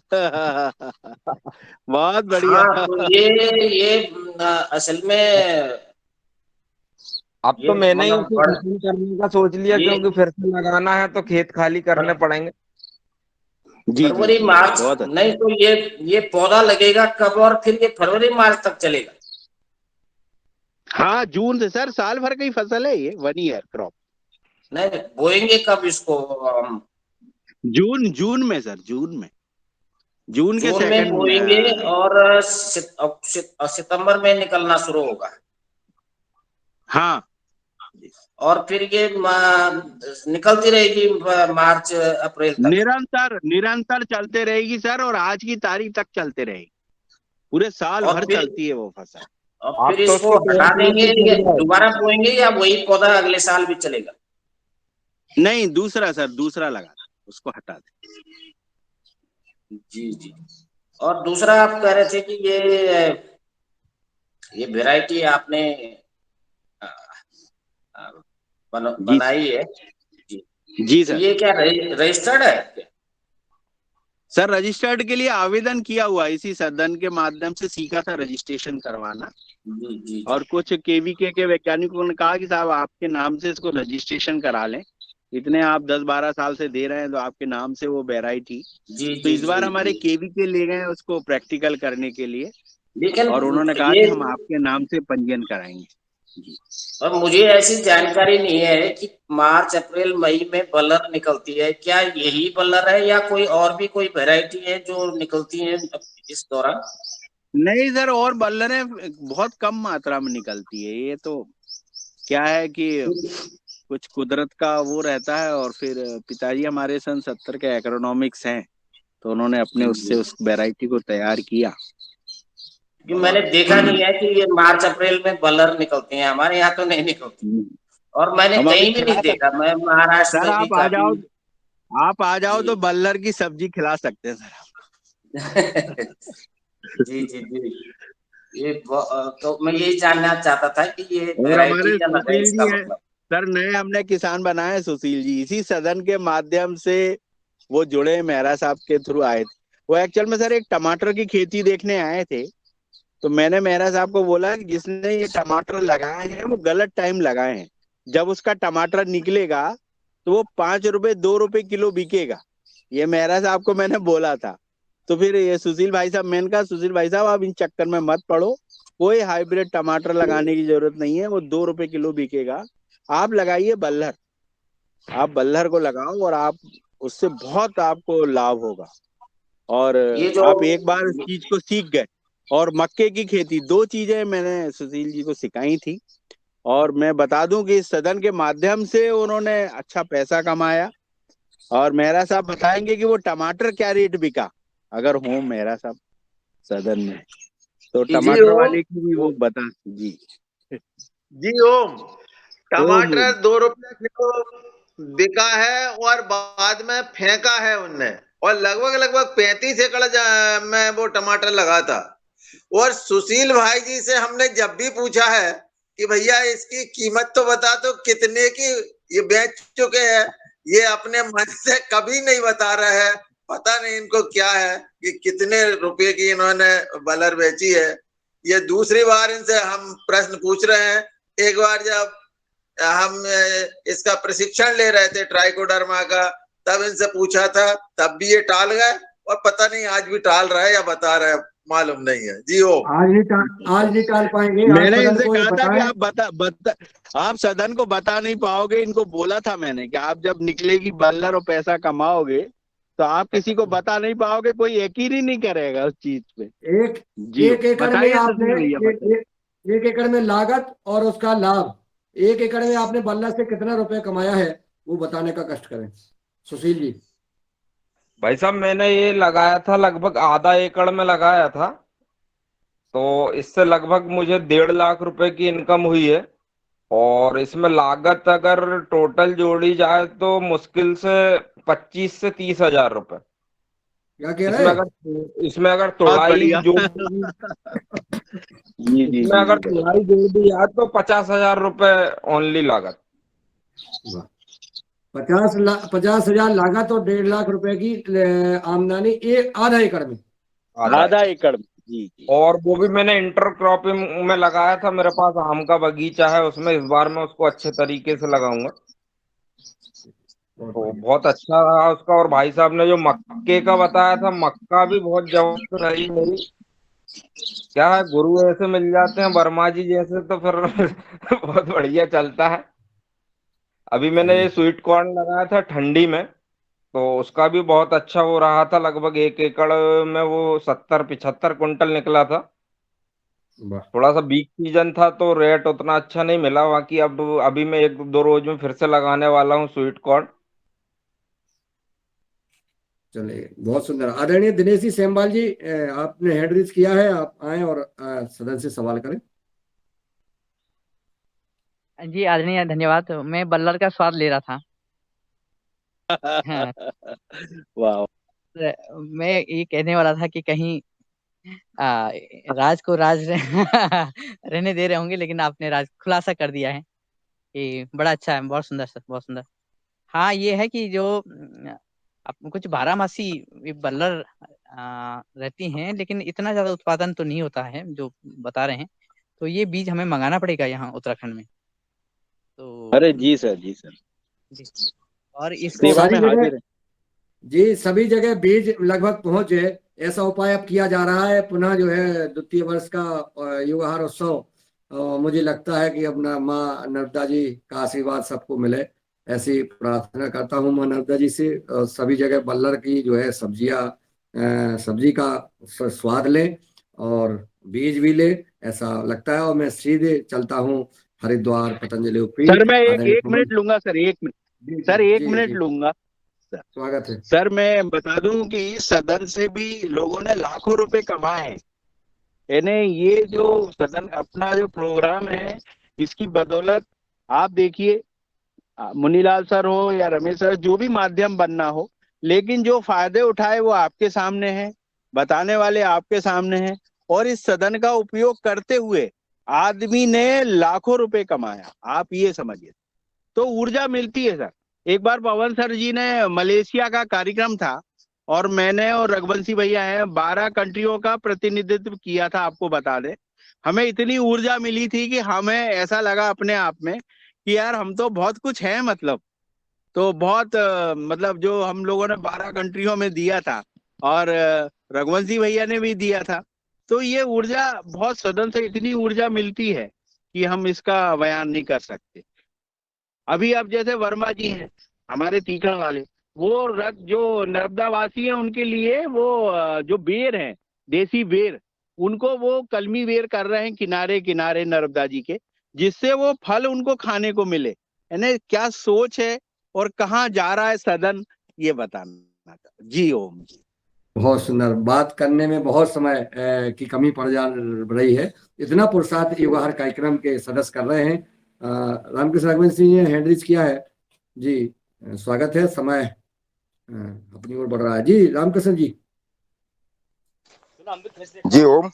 बहुत बढ़िया। हाँ तो ये असल में अब ये तो मैंने ही मतलब उसे खत्म करने का सोच लिया, ये क्योंकि फिर से लगाना है तो खेत खाली करने पड़ेंगे। जी जी फरवरी जी मार्च, बहुत अच्छा। नहीं तो ये पौधा लगेगा कब और फिर ये फरवरी मार्च तक चलेगा? हाँ जून से सर, साल भर की फसल है ये, 1 ईयर क्रॉप। नहीं बोएंगे कब इसको? जून जून में सर, जून में, जून के जून में सेकंड बोएंगे वीक। और सितंबर में निकलना शुरू होगा। हाँ और फिर ये निकलती रहेगी मार्च अप्रैल तक। निरंतर निरंतर चलते रहेगी सर, और आज की तारीख तक चलते रहेगी। पूरे साल और भर फिर चलती है वो फसल। और फिर आप तो इसको उसकी हटा देंगे टेम्परेचर या चल जाए। दोबारा बोएंगे या वही पौधा अगले साल भी चलेगा? नहीं दूसरा सर, दूसरा लगा दो, उसको हटा दे। जी जी। और दूसरा आप कह रहे थे कि ये वैरायटी आपने अ, अ, जी बनाई है। जी, जी तो सर। ये क्या रजिस्टर्ड है क्या? सर रजिस्टर्ड के लिए आवेदन किया हुआ, इसी सदन के माध्यम से सीखा था रजिस्ट्रेशन करवाना। जी जी जी और कुछ केवीके के वैज्ञानिकों ने कहा कि साहब आपके नाम से इसको रजिस्ट्रेशन करा लें, इतने आप 10-12 साल से दे रहे हैं तो आपके नाम से वो वैरायटी। जी तो जी इस बार जी हमारे जी। केवीके ले गए उसको प्रैक्टिकल करने के लिए, लेकिन और उन्होंने कहा ये, कि हम आपके नाम से पंजीयन कराएंगे जी। और मुझे ऐसी जानकारी नहीं है कि मार्च अप्रैल मई में बलर निकलती है, क्या यही बलर है या कोई और भी कोई वैरायटी है जो निकलती है इस दौरान? नहीं सर, और बल्लरें बहुत कम मात्रा में निकलती है। ये तो क्या है कि कुछ कुदरत का वो रहता है, और फिर पिताजी हमारे सन 70 के एग्रोनॉमिक्स हैं, तो उन्होंने अपने जी उससे जी। उस वैरायटी को तैयार किया। कि मैंने और देखा नहीं है कि ये मार्च अप्रैल में बलर निकलते हैं, हमारे यहाँ तो नहीं निकलती। और मैंने हम अभी कहीं भी नहीं खिला देखा, सकते मैं महाराष्ट्र सर, में भी आप आ काफी। जाओ, आप आ जाओ जी। तो बल्लर की सब्जी खिला सकते हैं सर। जी जी जी। तो मैं यही जानना चाहता था कि ये और वैरायटी हमारे क्या लग है सुशील इसका जी हैं मतलब। सर, नए हमने किसान बनाए सुशील जी, इसी सदन के माध्यम से वो जुड़े, मेहरा साहब के थ्रू आए थे। वो एक्चुअल में सर एक टमाटर की खेती देखने आए थे, तो मैंने मेहरा साहब को बोला कि जिसने ये टमाटर लगाए हैं वो गलत टाइम लगाए हैं। जब उसका टमाटर निकलेगा तो वो 5 रुपए 2 रुपए किलो बिकेगा, ये मेहरा साहब को मैंने बोला था। तो फिर ये सुशील भाई साहब, मैंने कहा सुशील भाई साहब आप इन चक्कर में मत पड़ो, कोई हाइब्रिड टमाटर लगाने की जरूरत नहीं है, वो 2 रुपए किलो बिकेगा, आप लगाइए बल्लर। आप बल्लर को लगाओ और आप उससे बहुत आपको लाभ होगा। और ये जो आप एक बार इस चीज को सीख गए। और मक्के की खेती, 2 चीजें मैंने सुशील जी को सिखाई थी। और मैं बता दूं कि इस सदन के माध्यम से उन्होंने अच्छा पैसा कमाया। और मेहरा साहब बताएंगे कि वो टमाटर क्या रेट बिका, अगर हो मेहरा साहब सदन में, तो जी टमाटर ओम, वाले की भी वो बता। जी जी ओम, ओम ओम। टमाटर 2 रुपया किलो बिका है और बाद में फेंका है उनने। और लगभग लगभग 35 एकड़ में वो टमाटर लगा था। और सुशील भाई जी से हमने जब भी पूछा है कि भैया इसकी कीमत तो बता दो कितने की ये बेच चुके हैं, ये अपने मन से कभी नहीं बता रहे हैं। पता नहीं इनको क्या है कि कितने रुपए की इन्होंने बलर बेची है। ये दूसरी बार इनसे हम प्रश्न पूछ रहे हैं। एक बार जब हम इसका प्रशिक्षण ले रहे थे ट्राइकोडर्मा का, तब इनसे पूछा था, तब भी ये टाल गए। और पता नहीं आज भी टाल रहा है या बता रहा है, मालूम नहीं है। जी ओ, आज नहीं टाल पाएंगे। आज मैंने सदन इनसे को ये कहा था कि बताएं। आप आप सदन को बता नहीं पाओगे। इनको बोला था मैंने कि आप जब निकलेगी बल्लर और पैसा कमाओगे तो आप किसी को बता नहीं पाओगे, कोई यकीन ही नहीं करेगा उस चीज पे। एक जी एक एकड़ में बताइए आपने सुशील भैया, बताइए। एक एकड़ में लागत और उसका लाभ, 1 एकड़ में आपने बल्ला से कितना रुपए कमाया है, वो बताने का कष्ट करें सुशील जी। भाई साहब मैंने ये लगाया था, लगभग आधा एकड़ में लगाया था, तो इससे लगभग मुझे 1.5 लाख रुपए की इनकम हुई है। और इसमें लागत अगर टोटल जोड़ी जाए तो मुश्किल से 25 से 30 हजार रुपए। क्या कह रहे इसमें हैं? अगर इसमें अगर बहुत तुड़ाई बढ़िया। जोड़ जी जी इसमें जी अगर जी। तुड़ाई जोड़ दी जाए तो 50 हजार रुपए ओनली लागत। 50,000 लागत और 1.5 लाख रुपए की आमदनी एक आधा एकड़ में। आधा एकड़ में, जी जी। और वो भी मैंने इंटर क्रॉपिंग में लगाया था। मेरे पास आम का बगीचा है, उसमें इस बार मैं उसको अच्छे तरीके से लगाऊंगा। बहुत तो बढ़िया। बहुत अच्छा रहा उसका। और भाई साहब ने जो मक्के का बताया था, मक्का भी बहुत जबरदस्त रही मेरी। क्या है, गुरु ऐसे मिल जाते हैं वर्मा जी जैसे, तो फिर बहुत बढ़िया चलता है। अभी मैंने सही ये है। स्वीट कॉर्न लगाया था ठंडी में, तो उसका भी बहुत अच्छा वो रहा था। लगभग 1 एकड़ में वो 70-75 कुंटल निकला था। वाह, थोड़ा सा बीक सीजन था तो रेट उतना अच्छा नहीं मिला। बाकी अब अभी मैं 1-2 रोज में फिर से लगाने वाला हूँ स्वीट कॉर्न। चलिए बहुत सुंदर। आदरणीय दिनेश जी सेमवाल जी, आपने हैंड रेज किया है, आप आए और सदन से सवाल करें। जी आदरणीय धन्यवाद। मैं बल्लर का स्वाद ले रहा था। हाँ, वाह। मैं ये कहने वाला था कि कहीं आ, राज को राज रहने दे रहे होंगे, लेकिन आपने राज खुलासा कर दिया है कि बड़ा अच्छा है। बहुत सुंदर सर, बहुत सुंदर। हाँ, ये है कि जो कुछ बारहमासी ये बल्लर रहती हैं, लेकिन इतना ज्यादा उत्पादन तो नहीं होता है जो बता रहे हैं। तो ये बीज हमें मंगाना पड़ेगा यहाँ उत्तराखंड में। तो अरे जी सर, जी सर, जी। और इसको सेवा सारी में जगह हाजिर है। जी, सभी जगह बीज लगभग पहुंचे, ऐसा उपाय अब किया जा रहा है। पुनः जो है द्वितीय वर्ष का युग आहार उत्सव, मुझे लगता है कि अपना माँ नर्मदा जी का आशीर्वाद सबको मिले, ऐसी प्रार्थना करता हूँ माँ नर्मदा जी से। सभी जगह बल्लर की जो है सब्जी का स्वाद लें और बीज भी ले, ऐसा लगता है। और मैं सीधे चलता हूँ हरिद्वार पतंजलि सर पीठ मैं एक आदरणीय एक मिनट लूंगा सर, 1 मिनट। जी जी सर एक जी मिनट जी, लूंगा सर। स्वागत है। सर मैं बता दूं कि इस सदन से भी लोगों ने लाखों रुपए कमाए हैं। यानी ये जो सदन अपना जो प्रोग्राम है, इसकी बदौलत आप देखिए, मुनीलाल सर हो या रमेश सर, जो भी माध्यम बनना हो, लेकिन जो फायदे उठाए वो आपके सामने हैं, बताने वाले आपके सामने हैं। और इस सदन का उपयोग करते हुए आदमी ने लाखों रुपए कमाया, आप ये समझिए। तो ऊर्जा मिलती है सर। एक बार पवन सर जी ने, मलेशिया का कार्यक्रम था, और मैंने और रघुवंशी भैया हैं, 12 कंट्रियों का प्रतिनिधित्व किया था, आपको बता दें। हमें इतनी ऊर्जा मिली थी कि हमें ऐसा लगा अपने आप में कि यार हम तो बहुत कुछ है, मतलब। तो बहुत मतलब जो हम लोगों ने 12 कंट्रियों में दिया था, और रघुवंशी भैया ने भी दिया था। तो ये ऊर्जा, बहुत सदन से इतनी ऊर्जा मिलती है कि हम इसका बयान नहीं कर सकते। अभी अब जैसे वर्मा जी हैं हमारे तीखा वाले, वो जो नर्मदा वासी हैं उनके लिए वो जो बेर हैं, देसी बेर, उनको वो कलमी बेर कर रहे हैं किनारे किनारे नर्मदा जी के, जिससे वो फल उनको खाने को मिले। यानी क्या सोच है और कहाँ जा रहा है सदन, ये बताना था। जी ओम जी। बहुत सुंदर। बात करने में बहुत समय की कमी पड़ जा रही है। इतना पुरुषार्थ युवा हर कार्यक्रम के सदस्य कर रहे हैं। रामकृष्ण राघवन सिंह ने हैंड रेज किया है जी। स्वागत है। समय अपनी ओर बढ़ रहा है जी। रामकृष्ण जी। जी ओम।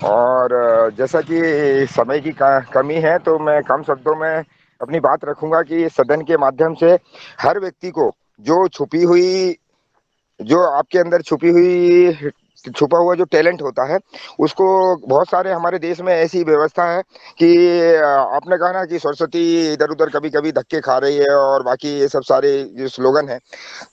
और जैसा कि समय की कमी है तो मैं कम शब्दों में अपनी बात रखूंगा कि सदन के माध्यम से हर व्यक्ति को जो आपके अंदर छुपा हुआ जो टैलेंट होता है उसको, बहुत सारे हमारे देश में ऐसी व्यवस्था है कि आपने कहा ना कि सरस्वती इधर उधर कभी कभी धक्के खा रही है और बाकी ये सब सारे जो स्लोगन है,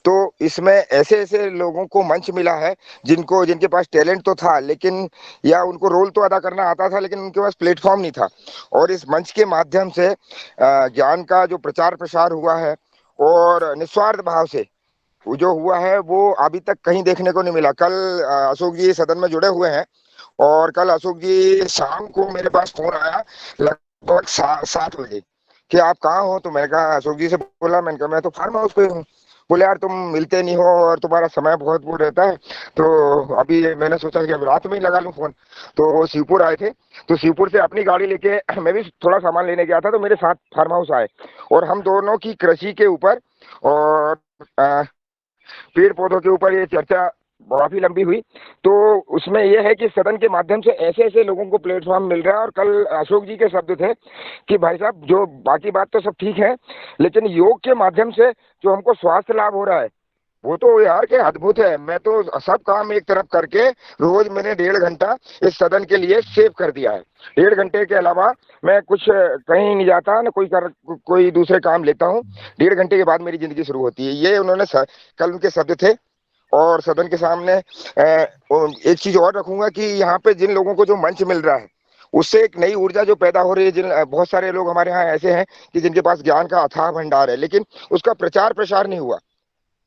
तो इसमें ऐसे ऐसे लोगों को मंच मिला है जिनके पास टैलेंट तो था, लेकिन या उनको रोल तो अदा करना आता था लेकिन उनके पास प्लेटफॉर्म नहीं था। और इस मंच के माध्यम से ज्ञान का जो प्रचार प्रसार हुआ है और निस्वार्थ भाव से वो जो हुआ है वो अभी तक कहीं देखने को नहीं मिला। कल अशोक जी सदन में जुड़े हुए हैं और कल अशोक जी शाम को मेरे पास फोन आया लगभग 7 बजे कि आप कहाँ हो। तो मैंने कहा, अशोक जी से बोला, मैंने कहा मैं तो फार्म हाउस पे हूँ। बोले यार तुम मिलते नहीं हो और तुम्हारा समय बहुत वो रहता है, तो अभी मैंने सोचा कि अब रात में ही लगा लूं फोन। तो वो शिवपुर आए थे, तो शिवपुर से अपनी गाड़ी लेके मैं भी थोड़ा सामान लेने गया था, तो मेरे साथ फार्म हाउस आए और हम दोनों की कृषि के ऊपर और पेड़ पौधों के ऊपर ये चर्चा काफी लंबी हुई। तो उसमें यह है कि सदन के माध्यम से ऐसे ऐसे लोगों को प्लेटफॉर्म मिल रहा है। और कल अशोक जी के शब्द थे कि भाई साहब जो बाकी बात तो सब ठीक है, लेकिन योग के माध्यम से जो हमको स्वास्थ्य लाभ हो रहा है वो तो यार के अद्भुत है। मैं तो सब काम एक तरफ करके रोज मैंने 1.5 घंटा इस सदन के लिए सेव कर दिया है। 1.5 घंटे के अलावा मैं कुछ कहीं नहीं जाता, ना कोई दूसरे काम लेता हूँ। 1.5 घंटे के बाद मेरी जिंदगी शुरू होती है। ये उन्होंने कल उनके शब्द थे। और सदन के सामने एक चीज और रखूंगा कि यहाँ पे जिन लोगों को जो मंच मिल रहा है उससे एक नई ऊर्जा जो पैदा हो रही है। बहुत सारे लोग हमारे यहाँ ऐसे हैं कि जिनके पास ज्ञान का अथाह भंडार है, लेकिन उसका प्रचार प्रसार नहीं हुआ।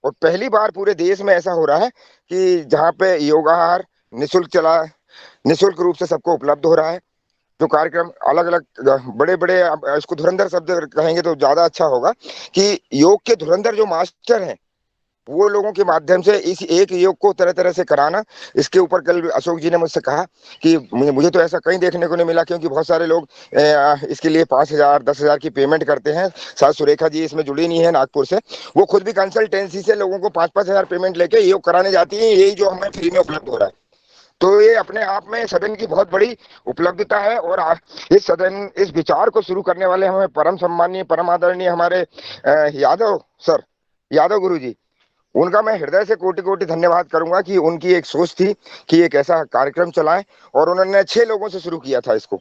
और पहली बार पूरे देश में ऐसा हो रहा है कि जहाँ पे योगाहार निःशुल्क रूप से सबको उपलब्ध हो रहा है। जो कार्यक्रम अलग अलग बड़े बड़े, इसको धुरंधर शब्द कहेंगे तो ज्यादा अच्छा होगा कि योग के धुरंधर जो मास्टर हैं वो लोगों के माध्यम से इस एक योग को तरह तरह से कराना। इसके ऊपर कल अशोक जी ने मुझसे कहा कि मुझे तो ऐसा कहीं देखने को नहीं मिला, क्योंकि बहुत सारे लोग इसके लिए 5,000 10,000 की पेमेंट करते हैं। शायद सुरेखा जी इसमें जुड़ी नहीं है नागपुर से, वो खुद भी कंसल्टेंसी से लोगों को 5,000 पेमेंट लेके योग कराने जाती है। यही जो हमें फ्री में उपलब्ध हो रहा है, तो ये अपने आप में सदन की बहुत बड़ी उपलब्धता है। और इस विचार को शुरू करने वाले हमें परम सम्मानीय परम आदरणीय हमारे यादव गुरु जी, उनका मैं हृदय से कोटि कोटि धन्यवाद करूंगा कि उनकी एक सोच थी कि एक ऐसा कार्यक्रम चलाएं और उन्होंने 6 लोगों से शुरू किया था इसको,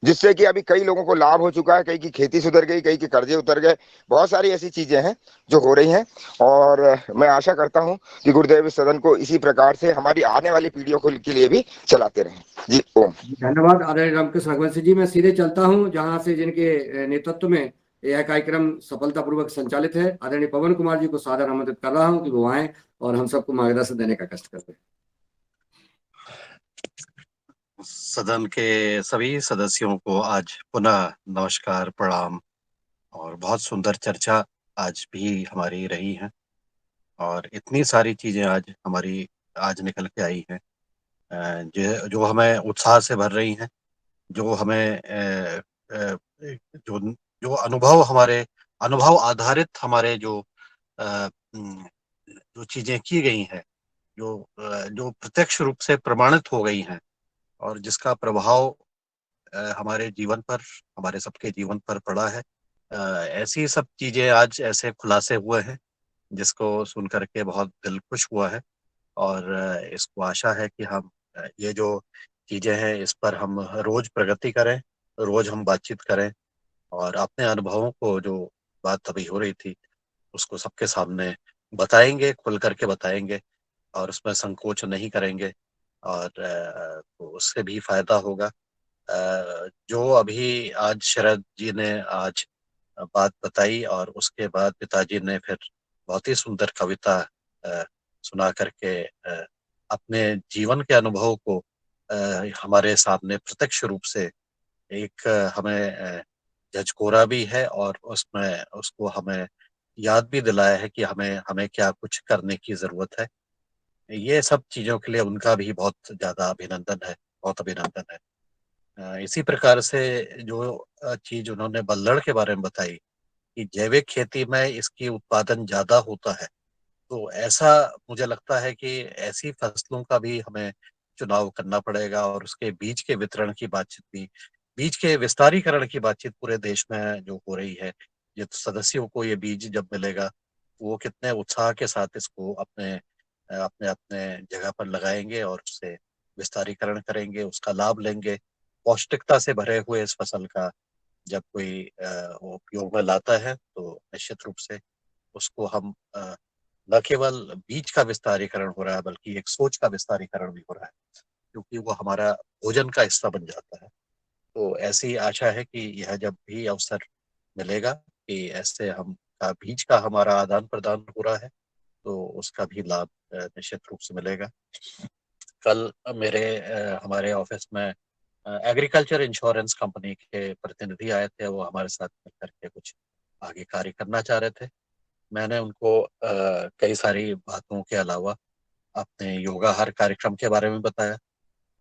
जिससे कि अभी कई लोगों को लाभ हो चुका है। कई की खेती सुधर गई, कई के कर्जे उतर गए। बहुत सारी ऐसी चीजें हैं जो हो रही हैं और मैं आशा करता हूं कि गुरुदेव इस सदन को इसी प्रकार से हमारी आने वाली पीढ़ियों के लिए भी चलाते रहें। जी ओम। धन्यवाद आदरणीय रामकृष्ण राघवन सिंह जी। मैं सीधे चलता हूं जहां से जिनके नेतृत्व में यह कार्यक्रम सफलतापूर्वक संचालित है। आदरणीय पवन कुमार जी को सादर आमंत्रित कर रहा हूं कि वो आए और हम सबको मार्गदर्शन देने का कष्ट करते हैं। सदन के सभी सदस्यों को आज पुनः नमस्कार, प्रणाम। और बहुत सुंदर चर्चा आज भी हमारी रही है और इतनी सारी चीजें आज निकल के आई हैं जो हमें उत्साह से भर रही हैं, जो हमें जो जो अनुभव आधारित हमारे जो चीजें की गई हैं, जो प्रत्यक्ष रूप से प्रमाणित हो गई हैं और जिसका प्रभाव हमारे जीवन पर, हमारे सबके जीवन पर पड़ा है। ऐसी सब चीजें आज ऐसे खुलासे हुए हैं जिसको सुन करके बहुत दिल खुश हुआ है। और इसको आशा है कि हम ये जो चीजें हैं इस पर हम रोज प्रगति करें, रोज हम बातचीत करें और अपने अनुभवों को, जो बात अभी हो रही थी, उसको सबके सामने बताएंगे, खुल करके बताएंगे और उसमें संकोच नहीं करेंगे और तो उससे भी फायदा होगा। जो अभी आज शरद जी ने आज बात बताई और उसके बाद पिताजी ने फिर बहुत ही सुंदर कविता सुना करके अपने जीवन के अनुभव को हमारे सामने प्रत्यक्ष रूप से एक हमें झचकोरा भी है और उसमें उसको हमें याद भी दिलाया है कि हमें हमें क्या कुछ करने की जरूरत है। ये सब चीजों के लिए उनका भी बहुत ज्यादा अभिनंदन है, बहुत अभिनंदन है। इसी प्रकार से जो चीज उन्होंने बल्लड़ के बारे में बताई कि जैविक खेती में इसकी उत्पादन ज्यादा होता है, तो ऐसा मुझे लगता है कि ऐसी फसलों का भी हमें चुनाव करना पड़ेगा और उसके बीज के वितरण की बातचीत भी, बीज के विस्तारीकरण की बातचीत पूरे देश में जो हो रही है, ये सदस्यों को ये बीज जब मिलेगा वो कितने उत्साह के साथ इसको अपने अपने अपने जगह पर लगाएंगे और उससे विस्तारीकरण करेंगे, उसका लाभ लेंगे। पौष्टिकता से भरे हुए इस फसल का जब कोई वो उपयोग में लाता है तो निश्चित रूप से उसको हम न केवल बीज का विस्तारीकरण हो रहा है बल्कि एक सोच का विस्तारीकरण भी हो रहा है, क्योंकि वो हमारा भोजन का हिस्सा बन जाता है। तो ऐसी आशा है कि यह जब भी अवसर मिलेगा कि ऐसे हम का बीज का हमारा आदान प्रदान हो रहा है तो उसका भी लाभ निश्चित रूप से मिलेगा। कल मेरे हमारे ऑफिस में एग्रीकल्चर इंश्योरेंस कंपनी के प्रतिनिधि आए थे, वो हमारे साथ मिलकर के कुछ आगे कार्य करना चाह रहे थे। मैंने उनको कई सारी बातों के अलावा अपने योगाहार कार्यक्रम के बारे में बताया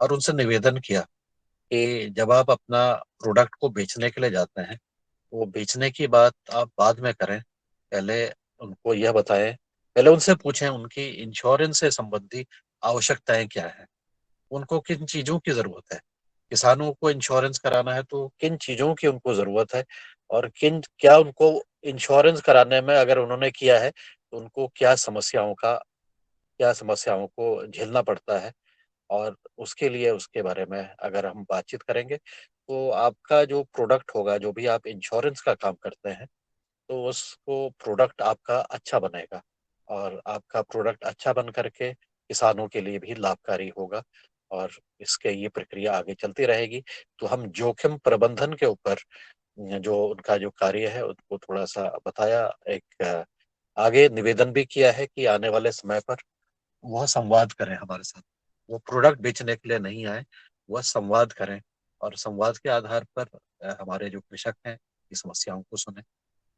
और उनसे निवेदन किया कि जब आप अपना प्रोडक्ट को बेचने के लिए जाते हैं, वो बेचने की बात आप बाद में करें, पहले उनको यह बताएं, पहले उनसे पूछें उनकी इंश्योरेंस से संबंधी आवश्यकताएं क्या है, उनको किन चीजों की जरूरत है। किसानों को इंश्योरेंस कराना है तो किन चीजों की उनको जरूरत है और किन क्या उनको इंश्योरेंस कराने में अगर उन्होंने किया है तो उनको क्या समस्याओं को झेलना पड़ता है। और उसके लिए उसके बारे में अगर हम बातचीत करेंगे तो आपका जो प्रोडक्ट होगा, जो भी आप इंश्योरेंस का काम करते हैं, तो उसको प्रोडक्ट आपका अच्छा बनेगा और आपका प्रोडक्ट अच्छा बन करके किसानों के लिए भी लाभकारी होगा और इसके ये प्रक्रिया आगे चलती रहेगी। तो हम जोखिम प्रबंधन के ऊपर जो उनका जो कार्य है उनको थोड़ा सा बताया, एक आगे निवेदन भी किया है कि आने वाले समय पर वह संवाद करें हमारे साथ, वो प्रोडक्ट बेचने के लिए नहीं आए, वह संवाद करें और संवाद के आधार पर हमारे जो कृषक हैं की समस्याओं को सुने,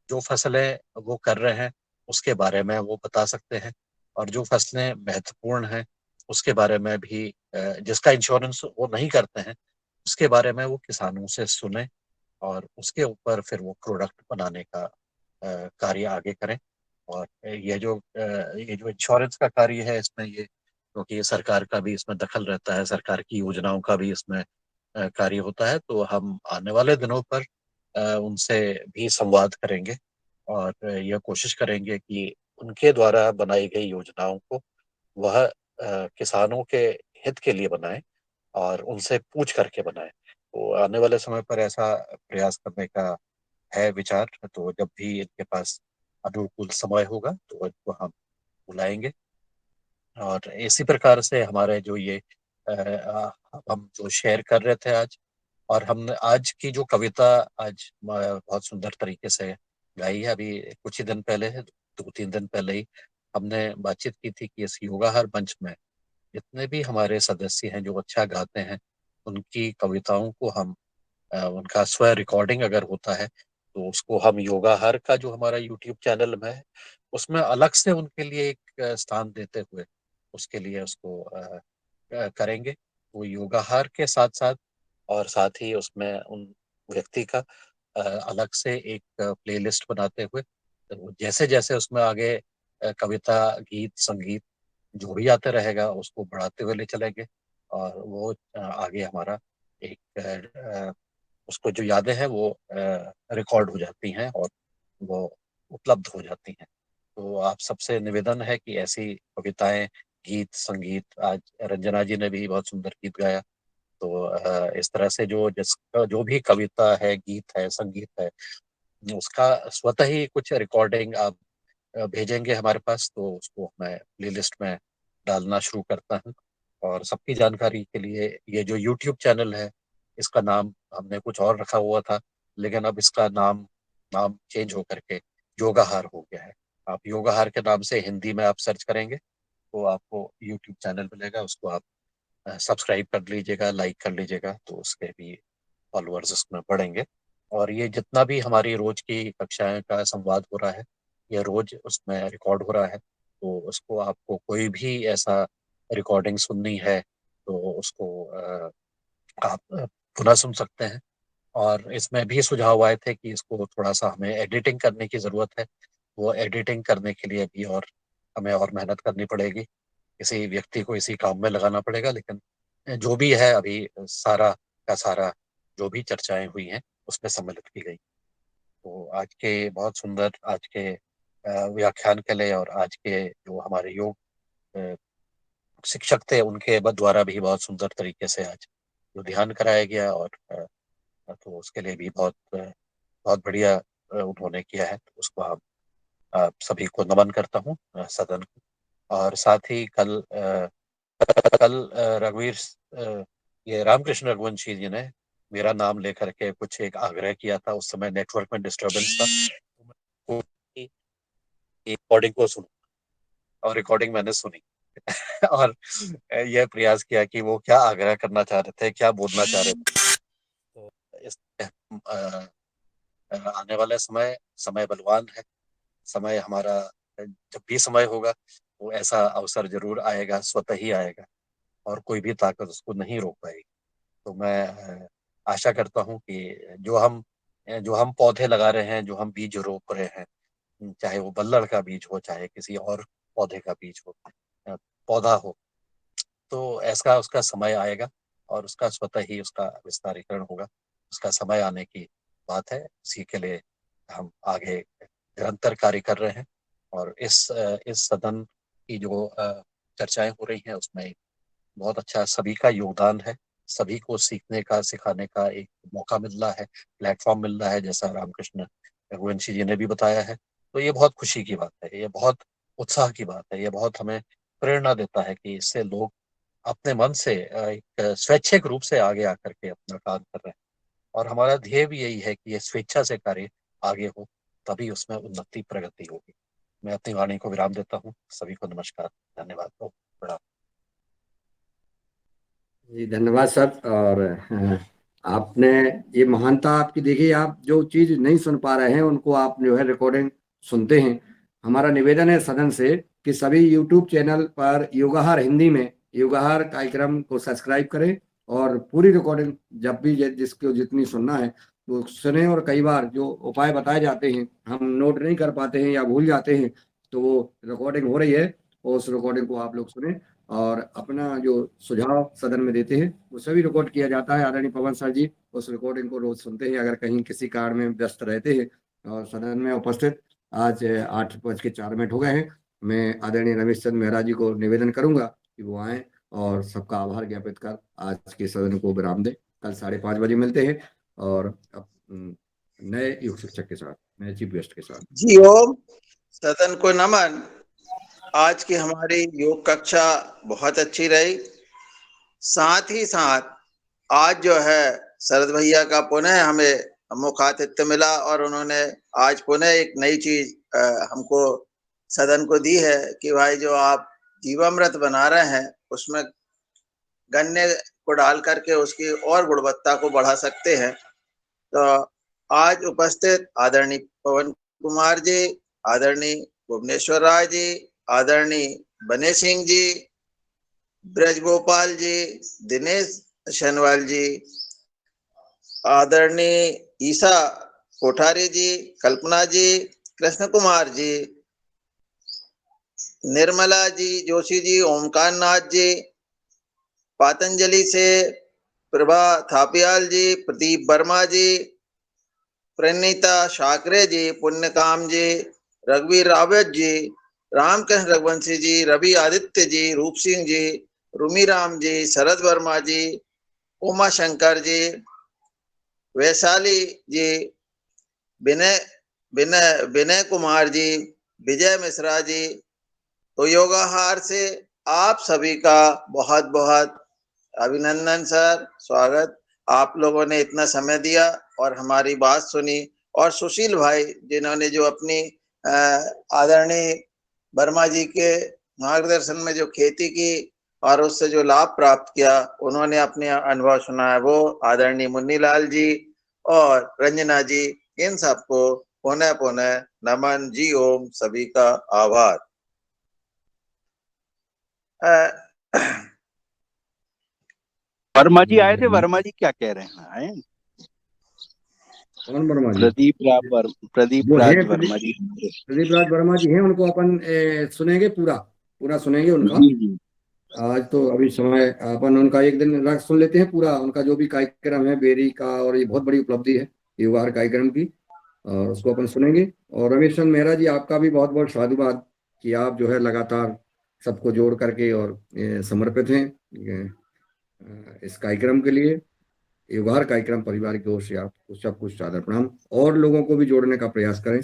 जो फसलें वो कर रहे हैं उसके बारे में वो बता सकते हैं और जो फसलें महत्वपूर्ण हैं उसके बारे में भी जिसका इंश्योरेंस वो नहीं करते हैं उसके बारे में वो किसानों से सुने और उसके ऊपर फिर वो प्रोडक्ट बनाने का कार्य आगे करें। और ये जो इंश्योरेंस का कार्य है इसमें ये, क्योंकि ये सरकार का भी इसमें दखल रहता है, सरकार की योजनाओं का भी इसमें कार्य होता है, तो हम आने वाले दिनों पर उनसे भी संवाद करेंगे और यह कोशिश करेंगे कि उनके द्वारा बनाई गई योजनाओं को वह किसानों के हित के लिए बनाए और उनसे पूछ करके बनाए। तो आने वाले समय पर ऐसा प्रयास करने का है विचार, तो जब भी इनके पास अनुकूल समय होगा तो इनको हम बुलाएंगे। और इसी प्रकार से हमारे जो ये हम जो शेयर कर रहे थे आज, और हमने आज की जो कविता आज बहुत सुंदर तरीके से गाई है, अभी कुछ ही दिन पहले, 2-3 दिन पहले ही हमने बातचीत की थी कि इस योगाहार मंच में जितने भी हमारे सदस्य हैं जो अच्छा गाते हैं उनकी कविताओं को हम उनका स्व रिकॉर्डिंग अगर होता है तो उसको हम योगाहार का जो हमारा यूट्यूब चैनल में है उसमें अलग से उनके लिए एक स्थान देते हुए उसके लिए उसको करेंगे। वो योगाहार के साथ साथ और साथ ही उसमें उन व्यक्ति का अलग से एक प्लेलिस्ट बनाते हुए, तो जैसे जैसे उसमें आगे कविता, गीत, संगीत जो भी आते रहेगा उसको बढ़ाते हुए ले चलेंगे और वो आगे हमारा एक उसको जो यादें हैं वो रिकॉर्ड हो जाती हैं और वो उपलब्ध हो जाती हैं। तो आप सबसे निवेदन है कि ऐसी कविताएं, गीत, संगीत, आज रंजना जी ने भी बहुत सुंदर गीत गाया, तो इस तरह से जो भी कविता है, गीत है, संगीत है, उसका स्वतः ही कुछ रिकॉर्डिंग आप भेजेंगे हमारे पास तो उसको मैं प्ले लिस्ट में डालना शुरू करता हूँ। और सबकी जानकारी के लिए ये जो यूट्यूब चैनल है इसका नाम हमने कुछ और रखा हुआ था, लेकिन अब इसका नाम नाम चेंज होकर के योगाहार हो गया है। आप योगाहार के नाम से हिंदी में आप सर्च करेंगे तो आपको यूट्यूब चैनल मिलेगा, उसको आप सब्सक्राइब कर लीजिएगा, लाइक कर लीजिएगा, तो उसके भी फॉलोअर्स उसमें बढ़ेंगे। और ये जितना भी हमारी रोज की कक्षाएं का संवाद हो रहा है, ये रोज उसमें रिकॉर्ड हो रहा है, तो उसको आपको कोई भी ऐसा रिकॉर्डिंग सुननी है तो उसको आप पुनः सुन सकते हैं। और इसमें भी सुझाव आए थे कि इसको थोड़ा सा हमें एडिटिंग करने की ज़रूरत है। वो एडिटिंग करने के लिए भी और हमें और मेहनत करनी पड़ेगी, किसी व्यक्ति को इसी काम में लगाना पड़ेगा। लेकिन जो भी है अभी सारा का सारा जो भी चर्चाएं हुई हैं उसमें सम्मिलित की गई। तो आज के बहुत सुंदर आज के व्याख्यान के लिए और आज के जो हमारे योग अ, शिक्षक थे उनके द्वारा भी बहुत सुंदर तरीके से आज जो ध्यान कराया गया, और तो उसके लिए भी बहुत बढ़िया उन्होंने किया है, तो उसको हम सभी को नमन करता हूँ, सदन को। और साथ ही कल रघुवीर ये रामकृष्ण रघुवंशी जी ने मेरा नाम लेकर के कुछ एक आग्रह किया था, उस समय नेटवर्क में डिस्टरबेंस था, तो रिकॉर्डिंग को सुना और रिकॉर्डिंग मैंने सुनी और यह प्रयास किया कि वो क्या आग्रह करना चाह रहे थे, क्या बोलना चाह रहे थे। तो इस आने वाला समय बलवान है। समय हमारा जब भी समय होगा वो ऐसा अवसर जरूर आएगा, स्वतः ही आएगा, और कोई भी ताकत उसको नहीं रोक पाएगी। तो मैं आशा करता हूँ कि जो हम पौधे लगा रहे हैं, जो हम बीज रोप रहे हैं, चाहे वो बल्लड़ का बीज हो, चाहे किसी और पौधे का बीज हो, पौधा हो, तो ऐसा उसका समय आएगा और उसका स्वतः ही उसका विस्तारीकरण होगा। उसका समय आने की बात है, उसी के लिए हम आगे निरंतर कार्य कर रहे हैं। और इस सदन की जो चर्चाएं हो रही हैं उसमें बहुत अच्छा सभी का योगदान है। सभी को सीखने का, सिखाने का एक मौका मिल रहा है, प्लेटफॉर्म मिल रहा है, जैसा रामकृष्ण रघुवंशी जी ने भी बताया है। तो ये बहुत खुशी की बात है, ये बहुत उत्साह की बात है, ये बहुत हमें प्रेरणा देता है कि इससे लोग अपने मन से एक स्वैच्छिक रूप से आगे आकर के अपना काम कर रहे हैं। और हमारा ध्येय भी यही है कि ये स्वेच्छा से कार्य आगे हो, तभी उसमें उन्नति प्रगति होगी। मैं अपनी वाणी को विराम देता हूँ। सभी को नमस्कार, धन्यवाद, प्रणाम। जी धन्यवाद सर। और आपने ये महानता आपकी देखी, आप जो चीज नहीं सुन पा रहे हैं उनको आप जो है रिकॉर्डिंग सुनते हैं। हमारा निवेदन है सदन से कि सभी यूट्यूब चैनल पर योगाहार हिंदी में योगाहार कार्यक्रम को सब्सक्राइब करें और पूरी रिकॉर्डिंग जब भी जिसको जितनी सुनना है वो सुने। और कई बार जो उपाय बताए जाते हैं हम नोट नहीं कर पाते हैं या भूल जाते हैं, तो वो रिकॉर्डिंग हो रही है और उस रिकॉर्डिंग को आप लोग सुने और अपना जो सुझाव सदन में देते हैं वो सभी रिकॉर्ड किया जाता है। आदरणीय पवन सर जी उस रिकॉर्डिंग को रोज सुनते हैं, अगर कहीं किसी कारण में व्यस्त रहते हैं। और सदन में उपस्थित आज 8:04 हो गए हैं। मैं आदरणीय रमेश चंद्र मेहरा जी को निवेदन करूंगा कि वो आए और सबका आभार ज्ञापित कर आज के सदन को विराम दें। कल 5:30 बजे मिलते हैं और नए योग शिक्षक के साथ, नए चीफ गेस्ट के साथ। जी ओम, सदन को नमन। आज की हमारी योग कक्षा बहुत अच्छी रही। साथ ही साथ आज जो है शरद भैया का पुनः हमें मुखातिथ्य मिला और उन्होंने आज पुनः एक नई चीज हमको सदन को दी है कि भाई जो आप जीवामृत बना रहे हैं उसमें गन्ने को डाल करके उसकी और गुणवत्ता को बढ़ा सकते हैं। तो आज उपस्थित आदरणीय पवन कुमार जी, आदरणीय भुवनेश्वर राय जी, आदरणीय बने सिंह जी, ब्रजगोपाल जी, दिनेश शनवाल जी, आदरणीय ईसा कोठारी जी, कल्पना जी, कृष्ण कुमार जी, निर्मला जी जोशी जी, ओमकार नाथ जी, पातंजलि से प्रभा थापियाल जी, प्रदीप वर्मा जी, प्रणीता शाकरे जी, पुण्यकाम जी, रघुवीर रावत जी, रामकृष्ण रघुवंशी जी, रवि आदित्य जी, रूप सिंह जी, रूमीराम जी, शरद वर्मा जी, उमा शंकर जी, वैशाली जी, विनय विनय विनय कुमार जी, विजय मिश्रा जी। तो योगाहार से आप सभी का बहुत बहुत अभिनंदन सर, स्वागत। आप लोगों ने इतना समय दिया और हमारी बात सुनी, और सुशील भाई जिन्होंने जो अपनी आदरणीय वर्मा जी के मार्गदर्शन में जो खेती की और उससे जो लाभ प्राप्त किया, उन्होंने अपने अनुभव सुनाया, वो आदरणीय मुन्नीलाल जी और रंजना जी, इन सबको पुनः पुनः नमन। जी ओम, सभी का आभार। वर्मा जी आए थे, वर्मा जी क्या कह रहे हैं? आए कौन वर्मा जी? प्रदीप वो है राज वर्मा जी। प्रदीप राज वर्मा जी हैं, उनको अपन सुनेंगे, पूरा पूरा सुनेंगे उनका। जी जी आज तो अभी समय, अपन उनका एक दिन राग सुन लेते हैं पूरा, उनका जो भी कार्यक्रम है बेरी का, और ये बहुत बड़ी उपलब्धि है युवा कार्यक्रम की, और उसको अपन सुनेंगे। और रमेश चंद मेहरा जी, आपका भी बहुत बहुत साधुवाद कि आप जो है लगातार सबको जोड़ करके और समर्पित हैं इस कार्यक्रम के लिए। युवार कार्यक्रम परिवार की ओर से आपको सब कुछ सादर प्रणाम। और लोगों को भी जोड़ने का प्रयास करें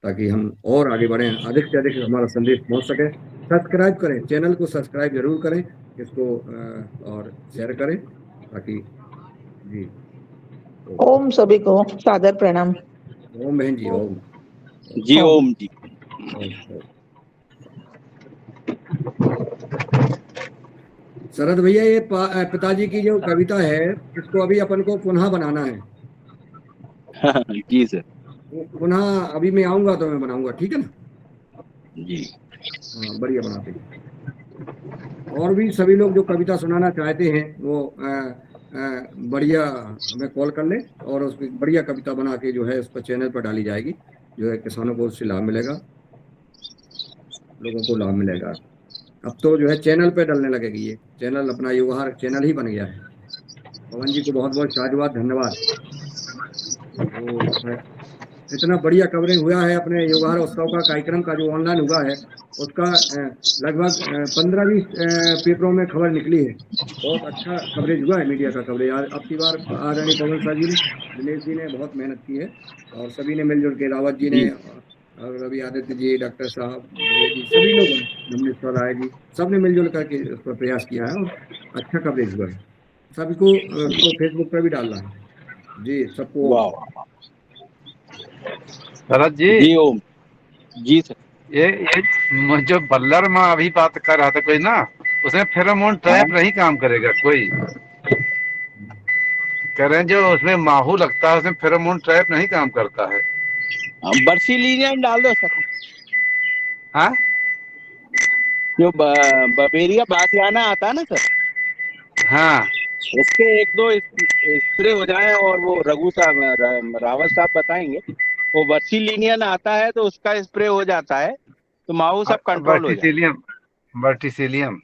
ताकि हम और आगे बढ़ें, अधिक से अधिक हमारा संदेश पहुंच सके। सब्सक्राइब करें, चैनल को सब्सक्राइब जरूर करें, इसको और शेयर करें ताकि। जी ओम, सभी को सादर प्रणाम। ओम बहन जी, ओम जी ओम। ओम जी। ओम। शरद भैया, ये पिताजी की जो कविता है, इसको अभी अपन को पुनः बनाना है। जी सर। पुनः अभी मैं आऊंगा तो मैं बनाऊंगा, ठीक है ना? जी हाँ, बढ़िया बनाते हैं। और भी सभी लोग जो कविता सुनाना चाहते हैं वो बढ़िया हमें कॉल कर ले, और उसकी बढ़िया कविता बना के जो है उस पर चैनल पर डाली जाएगी, जो है किसानों को उससे लाभ मिलेगा, लोगों को लाभ मिलेगा। अब तो जो है चैनल पे डलने लगेगी, ये चैनल अपना युवहार चैनल ही बन गया है। पवन जी को बहुत बहुत साधुवाद, धन्यवाद। वो इतना बढ़िया कवरिंग हुआ है अपने युवहार उत्सव का, कार्यक्रम का जो ऑनलाइन हुआ है उसका, लगभग 15-20 पेपरों में खबर निकली है। बहुत अच्छा कवरेज हुआ है, मीडिया का कवरेज। अब की बार आदरणीय पवन शाह जी ने, दिनेश जी ने बहुत मेहनत की है, और सभी ने मिलजुल के, रावत जी ने, जी और रवि आदित्य जी, डॉक्टर साहब द्विवेदी, सभी लोगों ने, नमनेश्वर राय जी, सब ने मिलजुल करके उस पर प्रयास किया है, और अच्छा कवरेज हुआ है। सभी को उसको फेसबुक पर भी डालना है। जी, सबको वाह। शरद जी, जी ओम जी सर। ये जो बल्लर में अभी बात कर रहा था कोई ना, उसमें फेरोमोन हाँ ट्रैप नहीं काम करेगा कोई। कह रहे हैं जो उसमें माहू लगता है उसमें फेरोमोन ट्रैप नहीं काम करता है। बर्सिलिनियन डाल दो सर। हाँ, जो बबेरिया बासियाना आता है ना सर, हाँ, उसके एक दो स्प्रे हो जाए, और वो रघु साहब, रावत साहब बताएंगे, वो वर्सिलिनियन आता है तो उसका स्प्रे हो जाता है, तो माहू सब कंट्रोल हो जाए। वर्टिसिलियम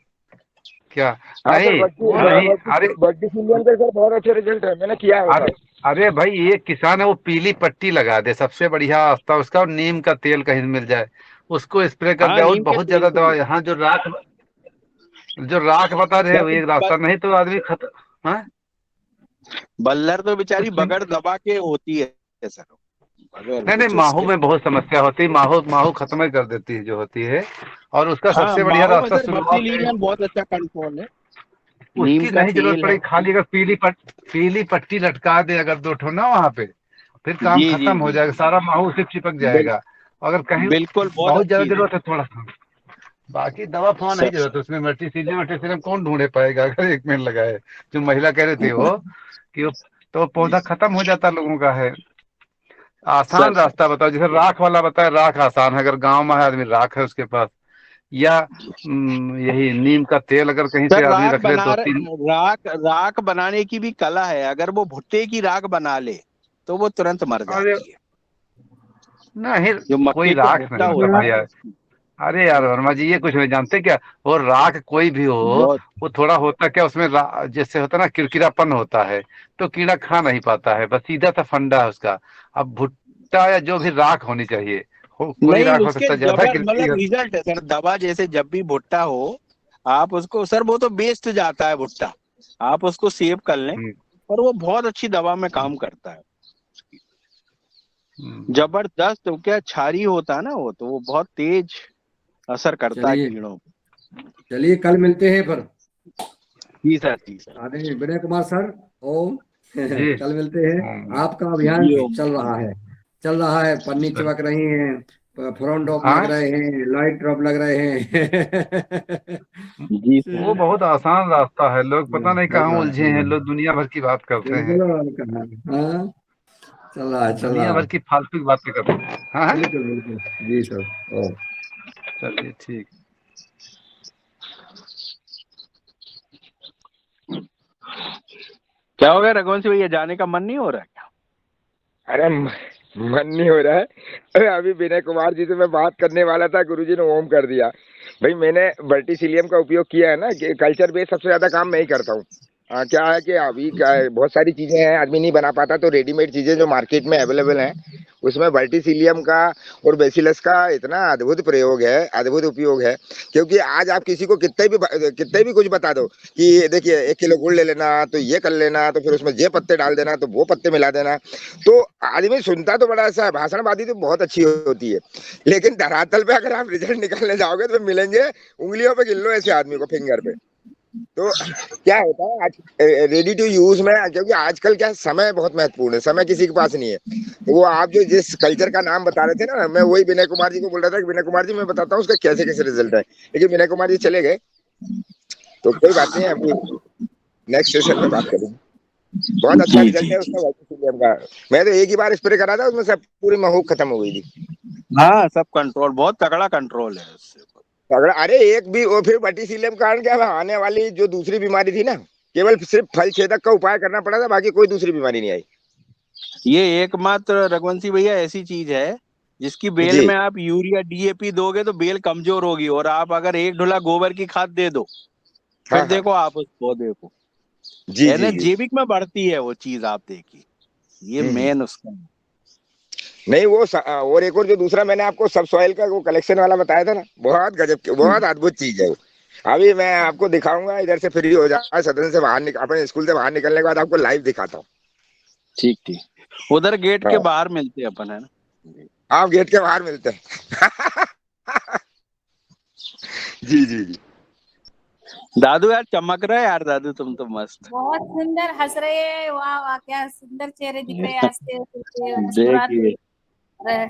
क्या? हाँ सर, नहीं, वो नहीं। अरे वर्टिसिलियम के सर बहुत अच्छे रिजल्ट है, मैंने किया है अरे सर। अरे भाई, एक किसान है वो पीली पट्टी लगा दे, सबसे बढ़िया रास्ता उसका। और नीम का तेल कहीं मिल जाए उसको स्प्रे कर हाँ दे, और नीम के बहुत तेल ज्यादा से दवा। भी यहाँ जो राख बता रहे हो, एक रास्ता, नहीं तो आदमी खत्म। हाँ, बल्लर तो बेचारी उसमें बगड़ दबा के होती है सर, बगैर नहीं नहीं, कुछ माहू उसके। में बहुत समस्या होती है। माहू माहू खत्म ही कर देती है जो होती है। और उसका हाँ सबसे बढ़िया माहू में रास्ता सर शुरुआत है, वर्सिलिनियन बहुत अच्छा कंट्रोल है, नीम उसकी का नहीं जरूरत तेल है। पड़ेगी। खाली अगर पीली पट्टी लटका दे अगर दो ठो ना वहां पे, फिर काम जी जी खत्म हो जी जाएगा, सारा माहू उसे चिपक बिल, जाएगा। अगर कहीं बिल्कुल बहुत बहुत ज्यादा अच्छी जरूरत है थोड़ा सा, बाकी दवा फवा नहीं सर। जरूरत है उसमें। वर्टिसिलियम कौन ढूंढे पाएगा अगर एक मिनट लगाए। जो महिला कह रही थी वो, कि वो तो पौधा खत्म हो जाता लोगों का है। सर आसान सर रास्ता बताओ, जैसे राख वाला बताया, राख आसान है। अगर गांव में है आदमी, राख है उसके पास, या यही नीम का तेल अगर कहीं से सर आदमी रख ले, 2-3। राख बनाने की भी कला है। अगर वो भुट्टे की राख बना ले तो वो तुरंत मर अरे जाती है। नहीं, जो कोई मक्के का राख भुट्टा नहीं होता मतलब है, यार। अरे यार वर्मा जी, ये कुछ नहीं जानते क्या? वो राख कोई भी हो, बहुत। वो थोड़ा होता क्या उसमें, जैसे होता ना किरकिरापन होता है, तो कीड़ा खा नहीं पाता है, बस सीधा सा फंडा है उसका। अब भुट्टा या जो भी राख होनी चाहिए, कोई नहीं राख हो उसके सकता है ज्यादा जबर किरकिरी मतलब हो। रिजल्ट है सर। दवा जैसे जब भी भुट्टा हो, आप उसको सर, वो तो बेस्ट जाता है भुट्टा, आप उसको सेव कर लें, हम्म, और वो बहुत अच्छी दवा में काम करता है। जबरदस्त। तो क्या क्षारी होता है ना वो, तो वो बहुत तेज असर करता है चलिए, कीड़ों पे। चलिए कल मिलते हैं फिर। जी सर जी सर। आदरणीय विनय कुमार सर, ओम। जी, कल मिलते हैं, आपका अभियान जी ओम चल रहा है, चल रहा है, पन्नी चिपक रही है, फ्रंट ड्रॉप लग हाँ रहे हैं, लाइट ड्रॉप लग रहे हैं। जी सर। वो बहुत आसान रास्ता है, लोग पता नहीं कहाँ उलझे हैं, लोग दुनिया भर की बात करते हैं, बिल्कुल, और कहा, हाँ, चल रहा है, चल दुनिया रहा भर है। की फालतू की बातें करते हैं। हाँ हाँ? बिल्कुल बिल्कुल, जी सर। ओ, चलिए ठीक। क्या हो गया रघुवंशी भैया, जाने का मन नहीं हो रहा है क्या? अरे मन नहीं हो रहा है। अरे अभी विनय कुमार जी से मैं बात करने वाला था, गुरुजी ने ओम कर दिया। भाई मैंने वर्टिसिलियम का उपयोग किया है ना, कि कल्चर बेस सबसे ज्यादा काम मैं ही करता हूँ। क्या है कि अभी क्या है, बहुत सारी चीजें हैं आदमी नहीं बना पाता, तो रेडीमेड चीजें जो मार्केट में अवेलेबल हैं उसमें वर्टिसिलियम का और बेसिलस का इतना अद्भुत प्रयोग है, अद्भुत उपयोग है। क्योंकि आज आप किसी को कितने भी कुछ बता दो कि देखिए 1 किलो गुड़ ले लेना, तो ये कर लेना, तो फिर उसमें ये पत्ते डाल देना, तो वो पत्ते मिला देना, तो आदमी सुनता तो बड़ा सा है, भाषणबाजी तो बहुत अच्छी होती है, लेकिन धरातल पे अगर आप रिजल्ट निकालने जाओगे तो मिलेंगे उंगलियों पे गिन लो ऐसे आदमी को, फिंगर पे। तो क्या होता है आज रेडी टू यूज में, क्योंकि आजकल क्या है, समय बहुत महत्वपूर्ण है, समय किसी के पास नहीं है। तो वो आप जो जिस कल्चर का नाम बता रहे थे ना, मैं वही विनय कुमार जी को बोल रहा था कि विनय कुमार जी मैं बताता हूँ उसका कैसे कैसे रिजल्ट है, लेकिन विनय कुमार जी चले गए, तो कोई बात नहीं, अभी नेक्स्ट सेशन में बात करेंगे। बहुत अच्छा जी रिजल्ट जी है जी। उसका वर्टिसिलियम का। मैं तो एक ही बार स्प्रे करा था, उसमें सब पूरी महूक खत्म हो गई थी। हाँ, सब कंट्रोल, बहुत तगड़ा कंट्रोल है उससे। अगर अरे एक भी वो, फिर वर्टिसिलियम का कारण क्या है, आने वाली जो दूसरी बीमारी थी ना, केवल सिर्फ फल छेदक का उपाय करना पड़ा था, बाकी कोई दूसरी बीमारी नहीं आई। ये एकमात्र रघुवंशी भैया ऐसी चीज है जिसकी बेल जी में आप यूरिया डीएपी दोगे तो बेल कमजोर होगी, और आप अगर 1 ढुला गोबर की खाद दे दो, हाँ फिर हाँ, देखो आप उस पौधे को, जी जी यानी जी। जैविक में बढ़ती है वो चीज, आप देखिए, ये हम्म। मेन उसका है। नहीं वो और एक और जो दूसरा मैंने आपको सब सॉइल का वो कलेक्शन वाला बताया था ना, बहुत गजब की, बहुत अद्भुत चीज है वो। अभी मैं आपको दिखाऊंगा, इधर से फ्री हो जाए, सदन से बाहर अपने स्कूल से बाहर निकलने के बाद आपको लाइव दिखाता हूँ। ठीक ठीक, उधर गेट के हाँ, बाहर मिलते हैं अपन, है ना? आप गेट के बाहर मिलते हैं। जी जी जी। दादू यार चमक रहा है यार, दादू तुम तो मस्त। बहुत सुंदर हंस रहे हैं, वाह वाह क्या सुंदर चेहरे दिख रहे हैं, हंसते हुए मुस्कुराते देखिए, हुए।